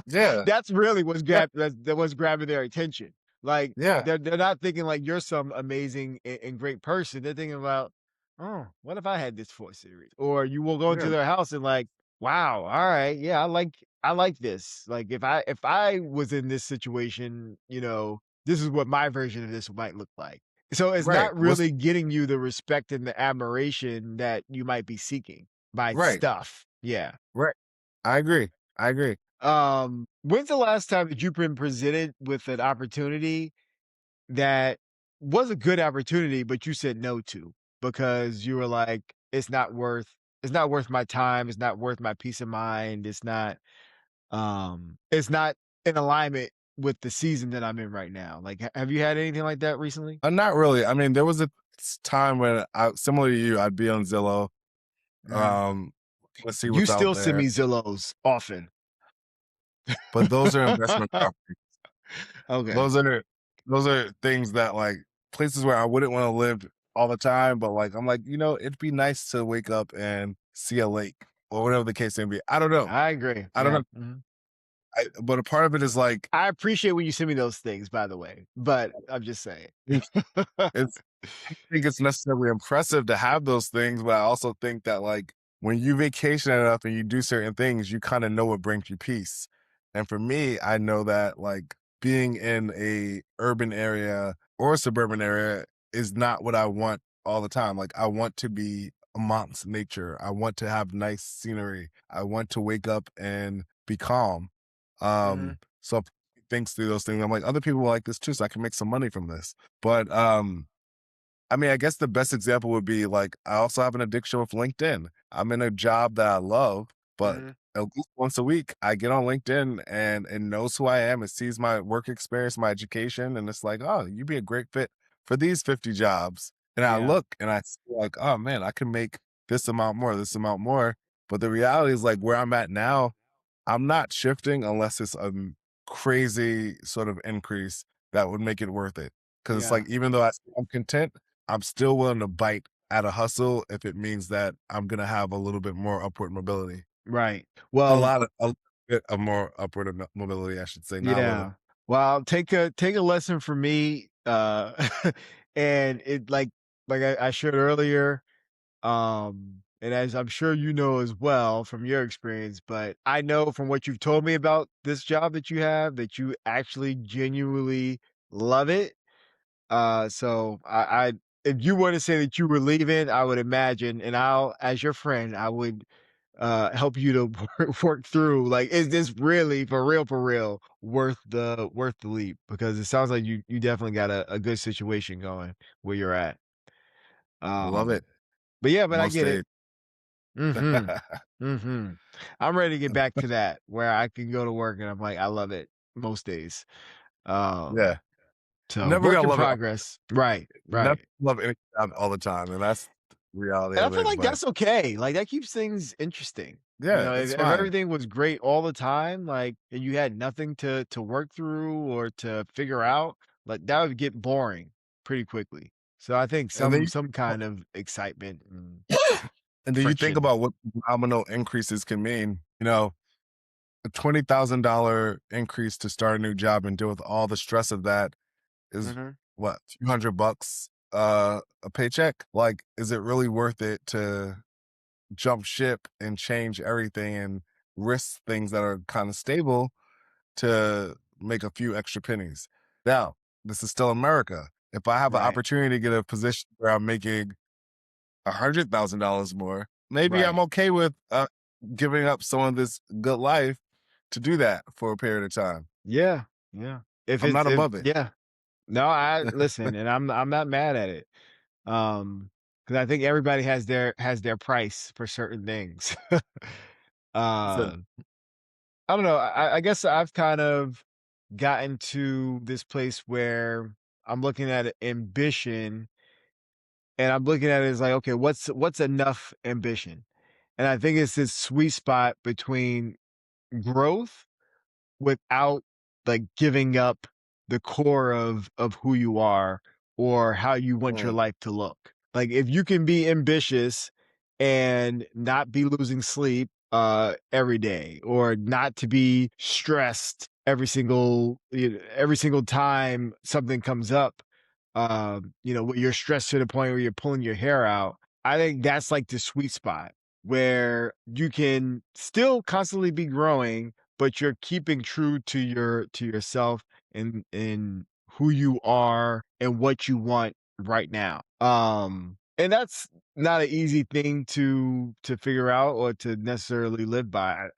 Speaker 2: Yeah.
Speaker 1: That's really what's
Speaker 2: Yeah.
Speaker 1: what's grabbing their attention. Like,
Speaker 2: Yeah.
Speaker 1: they're not thinking like you're some amazing and great person. They're thinking about, "Oh, what if I had this 4 Series?" Or you will go into
Speaker 2: Yeah.
Speaker 1: their house and like, "Wow, alright, yeah, I like this. Like, if I was in this situation, this is what my version of this might look like." So, it's
Speaker 2: Right.
Speaker 1: not
Speaker 2: What's
Speaker 1: really getting you the respect and the admiration that you might be seeking by
Speaker 2: right.
Speaker 1: stuff. Yeah.
Speaker 2: Right. I agree. I agree.
Speaker 1: When's the last time that you've been presented with an opportunity that was a good opportunity, but you said no to because you were like, it's not worth my time, it's not worth my peace of mind, it's not in alignment with the season that I'm in right now. Like, have you had anything like that recently?
Speaker 2: Not really. I mean, there was a time when I similar to you, I'd be on Zillow,
Speaker 1: Mhm.
Speaker 2: um, let's see
Speaker 1: You
Speaker 2: what's out
Speaker 1: still send
Speaker 2: there.
Speaker 1: me Zillows often.
Speaker 2: But those are investment properties.
Speaker 1: Okay.
Speaker 2: Those are those are things that, like, places where I wouldn't wanna live all the time, but, like, I'm like, it'd be nice to wake up and see a lake or whatever the case may be. I don't know.
Speaker 1: I agree.
Speaker 2: I don't
Speaker 1: Yeah.
Speaker 2: know.
Speaker 1: Mhm.
Speaker 2: But a part of it is, like,
Speaker 1: I appreciate when you send me those things, by the way, but I'm just saying.
Speaker 2: it's it's I don't think it's necessarily impressive to have those things, but I also think that, like, when you vacation enough and you do certain things, you kinda know what brings you peace. And for me, I know that, like, being in a urban area or a suburban area is not what I want all the time. Like, I want to be amongst nature. I want to have nice scenery. I want to wake up and be calm.
Speaker 1: Mhm,
Speaker 2: So thinks through those things. I'm like, other people like this too, so I can make some money from this. But I mean, I guess the best example would be like I also have an addiction with LinkedIn. I'm in a job that I love, but
Speaker 1: mhm.
Speaker 2: at least once a week I get on LinkedIn and it knows who I am. It sees my work experience, my education, and it's like, oh, you'd be a great fit for these 50 jobs. And I
Speaker 1: Yeah,
Speaker 2: look and I see like, oh man, I can make this amount more, this amount more. But the reality is like where I'm at now, I'm not shifting unless it's a crazy sort of increase that would make it worth it. Because it's
Speaker 1: yeah,
Speaker 2: like, even though I'm content, I'm still willing to bite at a hustle if it means that I'm gonna have a little bit more upward mobility.
Speaker 1: right. Well,
Speaker 2: A bit of more upward mobility, I should say, not a little.
Speaker 1: yeah. Well, take a lesson from me, and it like I shared earlier, and as I'm sure you know as well from your experience, but I know from what you've told me about this job that you have that you actually genuinely love it. So I if you were to say that you were leaving, I would imagine, and as your friend, I would help you to work through. Like, is this really for real, worth the leap? Because it sounds like you definitely got a good situation going where you're at.
Speaker 2: I love
Speaker 1: Um,
Speaker 2: it
Speaker 1: but yeah, but I
Speaker 2: most
Speaker 1: get it.
Speaker 2: days.
Speaker 1: Mm-hmm. Mm-hmm. I'm ready to get back to that where I can go to work and I'm like, I love it most days. Um,
Speaker 2: Yeah.
Speaker 1: so
Speaker 2: Never
Speaker 1: work
Speaker 2: gonna
Speaker 1: in
Speaker 2: love it.
Speaker 1: progress. Right,
Speaker 2: Never
Speaker 1: right.
Speaker 2: love any job all the time, and that's the reality
Speaker 1: And I
Speaker 2: of
Speaker 1: feel
Speaker 2: it,
Speaker 1: like
Speaker 2: but
Speaker 1: that's okay. Like, that keeps things interesting.
Speaker 2: yeah, it's
Speaker 1: If
Speaker 2: fine.
Speaker 1: everything was great all the time, like, and you had nothing to work through or to figure out, like, that would get boring pretty quickly. So I think
Speaker 2: And then
Speaker 1: some kind of excitement and
Speaker 2: and then you think
Speaker 1: friction.
Speaker 2: about what nominal increases can mean. A $20,000 increase to start a new job and deal with all the stress of that is
Speaker 1: Mhm.
Speaker 2: what, a few $100 a paycheck? Like, is it really worth it to jump ship and change everything and risk things that are kind of stable to make a few extra pennies. Now, this is still America. If I have an
Speaker 1: Right.
Speaker 2: opportunity to get a position where I'm making $100,000 more, maybe I'm
Speaker 1: Right.
Speaker 2: okay with giving up some of this good life to do that for a period of time.
Speaker 1: Yeah. Yeah.
Speaker 2: I'm not
Speaker 1: If
Speaker 2: above it.
Speaker 1: yeah. No, I listen, and I'm not mad at it. Because I think everybody has their price for certain things.
Speaker 2: So
Speaker 1: uh, I don't know. I guess I've kind of gotten to this place where I'm looking at ambition, and I'm looking at it as like, okay, what's enough ambition? And I think it's this sweet spot between growth without, like, giving up the core of who you are or how you want your
Speaker 2: mm,
Speaker 1: life to look. Like, if you can be ambitious and not be losing sleep, every day, or not to be stressed every single time something comes up, where you're stressed to the point where you're pulling your hair out, I think that's, like, the sweet spot where you can still constantly be growing, but you're keeping true to yourself and who you are and what you want right now. And that's not an easy thing to figure out or to necessarily live by.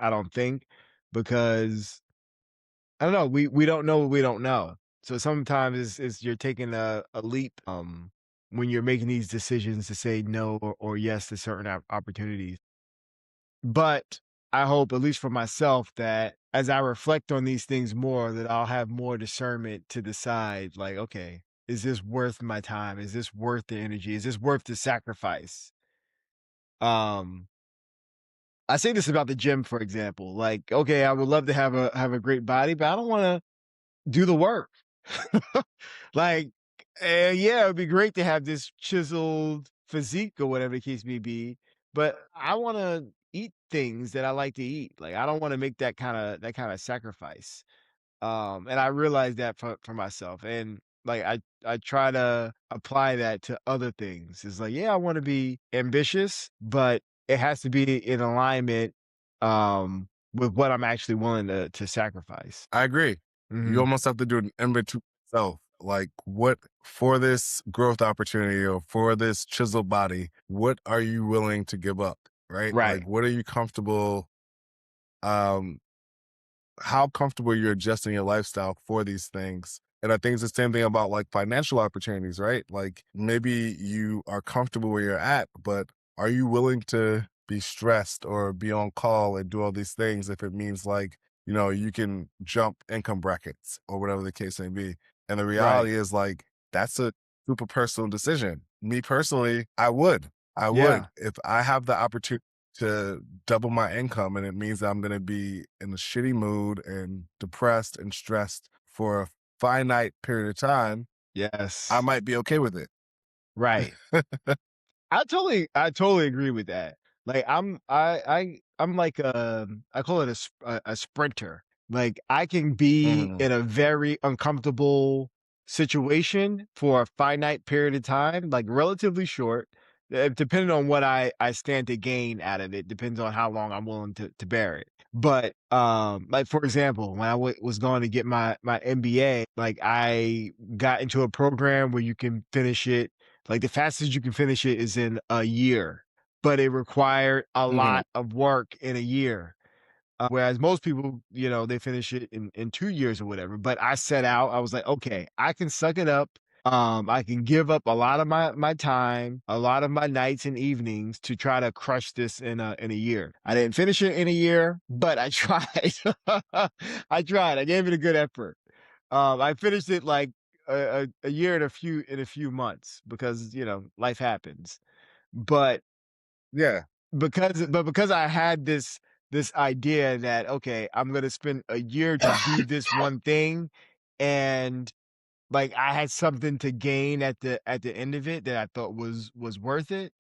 Speaker 1: I don't think, because I don't know, we don't know what we don't know. So sometimes it's you're taking a leap when you're making these decisions to say no or yes to certain opportunities. But I hope, at least for myself, that as I reflect on these things more, that I'll have more discernment to decide, like, okay, is this worth my time? Is this worth the energy? Is this worth the sacrifice? Um, I say this about the gym, for example. Like, okay, I would love to have a great body, but I don't want to do the work. Like, yeah, it'd be great to have this chiseled physique or whatever the case may be, but I want to eat things that I like to eat. Like, I don't want to make that kind of sacrifice. And I realize that for myself, and like I try to apply that to other things. It's like, yeah, I want to be ambitious, but it has to be in alignment with what I'm actually willing to sacrifice.
Speaker 2: I agree. You
Speaker 1: Mhm.
Speaker 2: almost have to do an inventory yourself. Like, what for this growth opportunity or for this chiseled body, what are you willing to give up? Right? Like,
Speaker 1: Right.
Speaker 2: what are you comfortable? Um, how comfortable you're adjusting your lifestyle for these things. And I think it's the same thing about like financial opportunities, right? Like maybe you are comfortable where you're at, but are you willing to be stressed or be on call and do all these things if it means like, you can jump income brackets or whatever the case may be. And the
Speaker 1: Right.
Speaker 2: reality is like, that's a super personal decision. Me personally, I would. I would.
Speaker 1: Yeah.
Speaker 2: If I have the opportunity to double my income and it means I'm going to be in a shitty mood and depressed and stressed for a finite period of time, I
Speaker 1: Yes.
Speaker 2: might be okay with it.
Speaker 1: Right. I totally agree with that. Like, I'm like, I call it a sprinter. Like, I can be
Speaker 2: Mhm,
Speaker 1: in a very uncomfortable situation for a finite period of time, like, relatively short, depending on what I stand to gain out of it, depends on how long I'm willing to bear it. But, like, for example, when I was going to get my MBA, like, I got into a program where you can finish it, like, the fastest you can finish it is in a year, but it required a
Speaker 2: mhm.
Speaker 1: lot of work in a year. Whereas most people, they finish it in 2 years or whatever. But I set out, I was like, okay, I can suck it up. I can give up a lot of my time, a lot of my nights and evenings to try to crush this in a year. I didn't finish it in a year, but I tried. I tried. I gave it a good effort. I finished it like a year and a few months because life happens. But
Speaker 2: Yeah.
Speaker 1: because I had this idea that, okay, I'm gonna spend a year to do this one thing, and like I had something to gain at the end of it that I thought was worth it.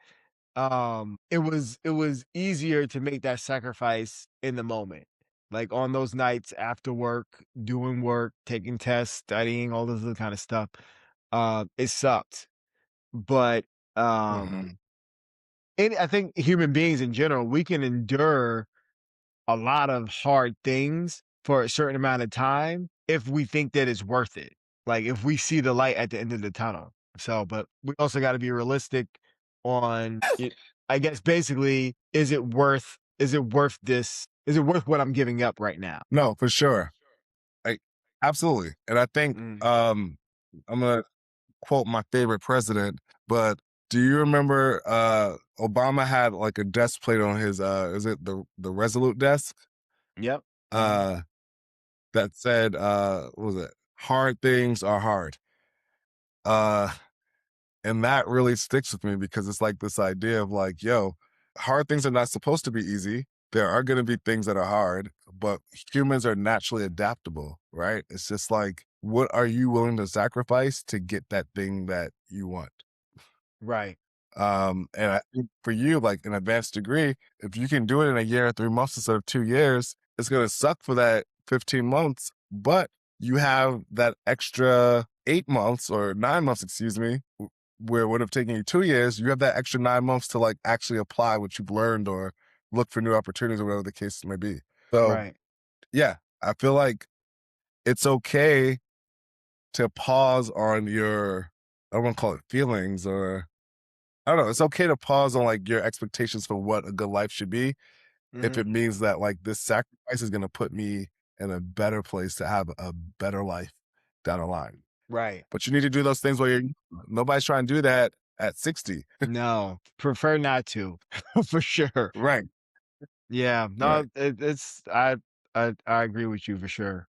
Speaker 1: It was easier to make that sacrifice in the moment. Like on those nights after work, doing work, taking tests, studying, all this other kind of stuff. It sucked. But
Speaker 2: Mhm.
Speaker 1: um and I think human beings in general, we can endure a lot of hard things for a certain amount of time if we think that it's worth it. Like if we see the light at the end of the tunnel. So, but we also got to be realistic on it. I guess basically, is it worth this? Is it worth what I'm giving up right now?
Speaker 2: No, for sure. Like, absolutely. And I think
Speaker 1: Mm.
Speaker 2: I'm gonna quote my favorite president, but do you remember Obama had like a desk plate on his is it the Resolute desk?
Speaker 1: Yep. Mhm.
Speaker 2: Uh that said what was it? Hard things are hard. Uh and that really sticks with me because it's like this idea of like, yo, hard things are not supposed to be easy. There are going to be things that are hard, but humans are naturally adaptable, right? It's just like, what are you willing to sacrifice to get that thing that you want?
Speaker 1: Right.
Speaker 2: And I think for you, like an advanced degree, if you can do it in a year or 3 months instead of 2 years, it's going to suck for that 15 months, but you have that extra 8 months or 9 months, excuse me, where it would have taken you 2 years. You have that extra 9 months to like actually apply what you've learned or look for new opportunities or whatever the case may be. So,
Speaker 1: Right.
Speaker 2: yeah, I feel like it's okay to pause on your, I don't want to call it feelings or I don't know. It's okay to pause on like your expectations for what a good life should be if
Speaker 1: Mhm.
Speaker 2: it means that like this sacrifice is going to put me in a better place to have a better life down the line.
Speaker 1: Right.
Speaker 2: But you need to do those things while you're nobody's trying to do that at 60.
Speaker 1: No, prefer not to, for sure.
Speaker 2: Right.
Speaker 1: Yeah,
Speaker 2: Right.
Speaker 1: no, it's I agree with you for sure.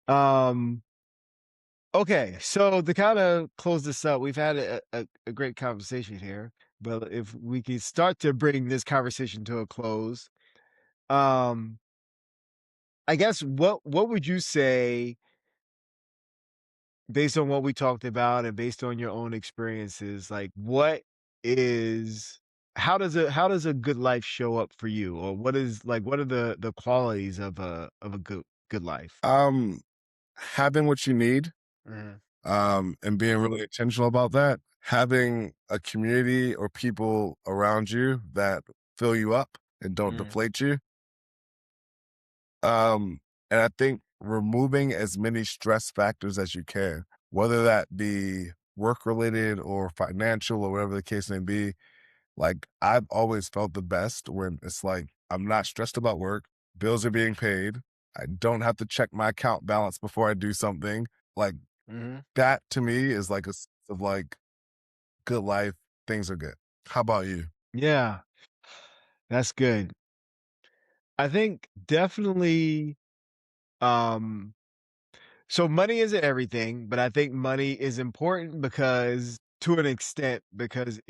Speaker 1: Um, okay, so to kind of close this up, we've had a great conversation here, but if we can start to bring this conversation to a close, um, I guess what would you say based on what we talked about and based on your own experiences, like what is how does a good life show up for you? Or what are the qualities of a good life?
Speaker 2: Um having what you need
Speaker 1: Mhm,
Speaker 2: and being really intentional about that, having a community or people around you that fill you up and don't
Speaker 1: mhm,
Speaker 2: deflate you. And I think removing as many stress factors as you can, whether that be work related or financial or whatever the case may be. Like I've always felt the best when it's like I'm not stressed about work, bills are being paid, I don't have to check my account balance before I do something. Like
Speaker 1: mhm.
Speaker 2: that to me is like a sense of like good life, things are good. How about you?
Speaker 1: Yeah, that's good. I think definitely, um so money isn't everything, but I think money is important because to an extent, because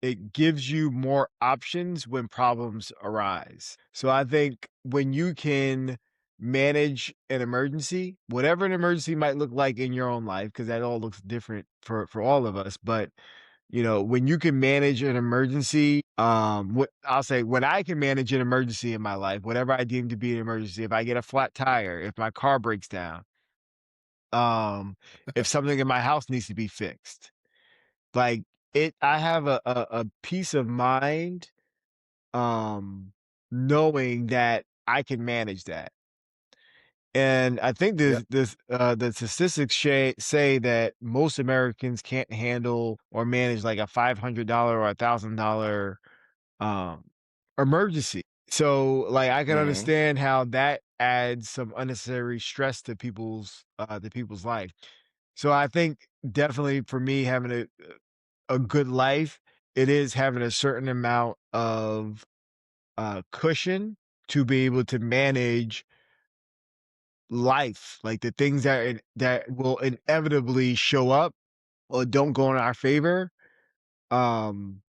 Speaker 1: it gives you more options when problems arise. So I think when you can manage an emergency, whatever an emergency might look like in your own life, because that all looks different for all of us, but when you can manage an emergency, I'll say when I can manage an emergency in my life, whatever I deem to be an emergency, if I get a flat tire, if my car breaks down, um, if something in my house needs to be fixed, like I have a peace of mind, um, knowing that I can manage that. And I think
Speaker 2: Yeah.
Speaker 1: the statistics say that most Americans can't handle or manage like a $500 or $1,000 um emergency. So like I can
Speaker 2: Hmm.
Speaker 1: understand how that adds some unnecessary stress to people's life. So I think definitely for me having a good life, it is having a certain amount of cushion to be able to manage life, like the things that will inevitably show up or don't go in our favor. Um,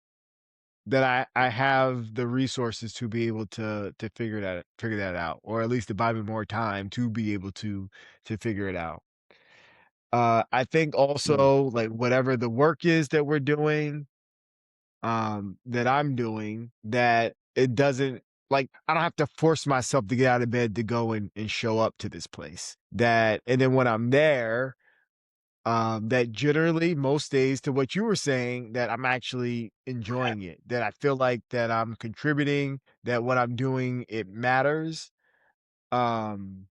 Speaker 1: that I have the resources to be able to figure that out, or at least to buy me more time to be able to figure it out. I think
Speaker 2: Yeah.
Speaker 1: also like whatever the work is that we're doing, that I'm doing, that it doesn't like I don't have to force myself to get out of bed to go and show up to this place. That and then when I'm there, that generally most days to what you were saying that I'm actually enjoying it, that I feel like that I'm contributing, that what I'm doing, it matters. Um,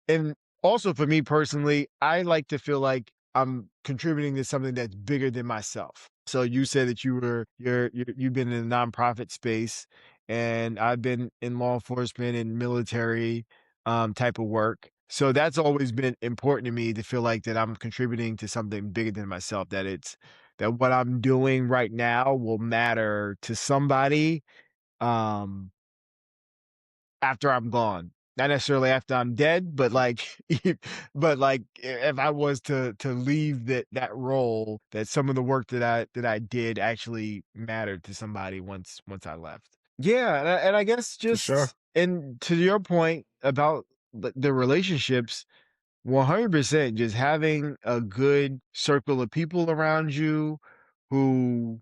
Speaker 1: and also for me personally, I like to feel like I'm contributing to something that's bigger than myself. So you said that you've been in the nonprofit space, and I've been in law enforcement and military type of work. So that's always been important to me to feel like that I'm contributing to something bigger than myself, that it's that what I'm doing right now will matter to somebody um after I'm gone. Not necessarily after I'm dead, but like but like if I was to leave that role, that some of the work that I did actually mattered to somebody once I left. Yeah, and I guess
Speaker 2: For sure.
Speaker 1: just and to your point about the relationships, 100% just having a good circle of people around you who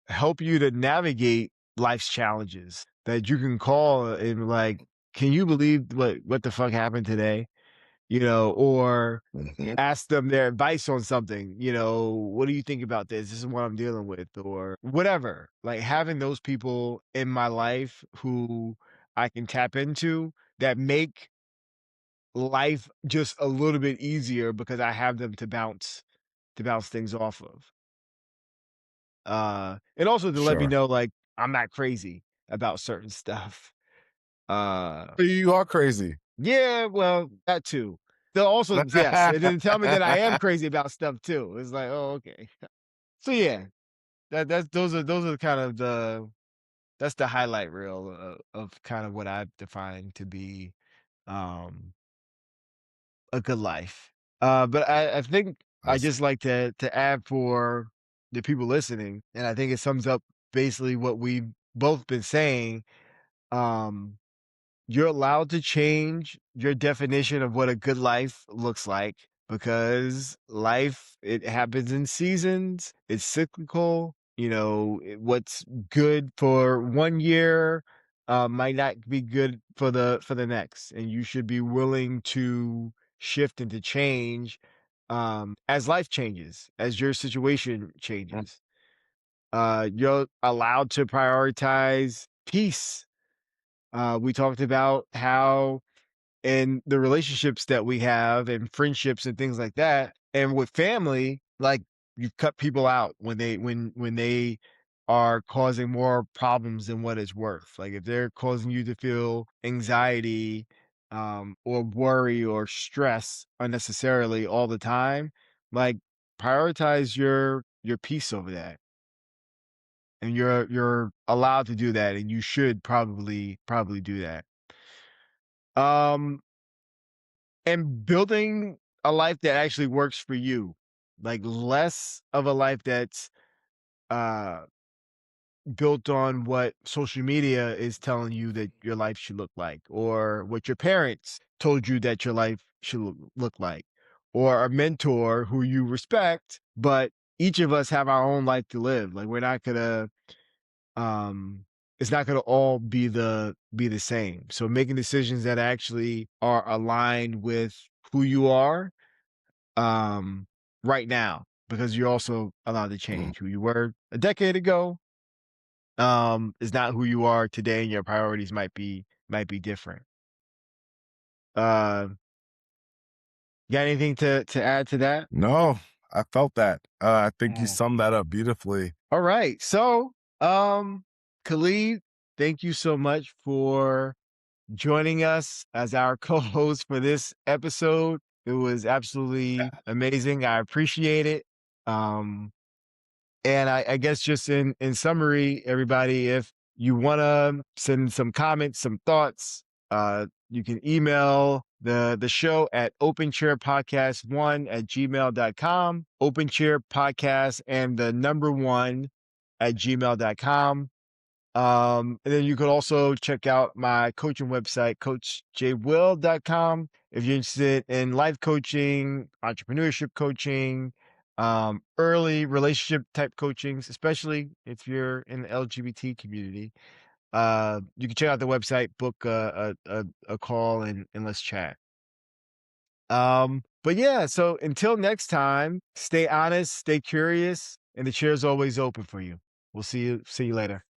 Speaker 1: help you to navigate life's challenges, that you can call and like, can you believe what the fuck happened today? Or
Speaker 2: Mhm.
Speaker 1: ask them their advice on something, what do you think about this? This is what I'm dealing with, or whatever. Like having those people in my life who I can tap into that make life just a little bit easier because I have them to bounce things off of. And also to let me
Speaker 2: Sure.
Speaker 1: know, like, I'm not crazy about certain stuff. Uh,
Speaker 2: You are crazy.
Speaker 1: yeah, well, that too. They'll also yes, and then tell me that I am crazy about stuff too. It's like, oh, okay. So yeah, those are kind of that's the highlight reel of kind of what I've defined to be um a good life. But I think
Speaker 2: I
Speaker 1: I
Speaker 2: see.
Speaker 1: just like to add for the people listening, and I think it sums up basically what we've both been saying. Um, you're allowed to change your definition of what a good life looks like because life, it happens in seasons, it's cyclical. What's good for 1 year might not be good for the next, and you should be willing to shift and to change as life changes, as your situation
Speaker 2: Mm.
Speaker 1: changes. You're allowed to prioritize peace. We talked about how in the relationships that we have and friendships and things like that, and with family, like you cut people out when they are causing more problems than what it's worth. Like if they're causing you to feel anxiety or worry or stress unnecessarily all the time, like prioritize your peace over that. And you're allowed to do that, and you should probably do that. Um, and building a life that actually works for you, like less of a life that's uh built on what social media is telling you that your life should look like, or what your parents told you that your life should look like, or a mentor who you respect, but each of us have our own life to live. Like we're not gonna um it's not going to all be the same. So making decisions that actually are aligned with who you are um right now, because you're also allowed to
Speaker 2: Mm.
Speaker 1: change. Who you were a decade ago is not who you are today, and your priorities might be different. uh got anything to add to that?
Speaker 2: No, I felt that. I think you summed that up beautifully.
Speaker 1: All right. So, Khalid, thank you so much for joining us as our co-host for this episode. It was absolutely amazing. I appreciate it. Um, and I guess just in summary, everybody, if you want to send some comments, some thoughts, you can email the show at openchairpodcast1@gmail.com. Openchair podcast and the number one at gmail.com. And then you could also check out my coaching website, coachjwill.com. If you're interested in life coaching, entrepreneurship coaching, early relationship type coachings, especially if you're in the LGBT community, you can check out the website, book a call, and let's chat. But yeah, so until next time, stay honest, stay curious, and the chair's always open for you. We'll see you later.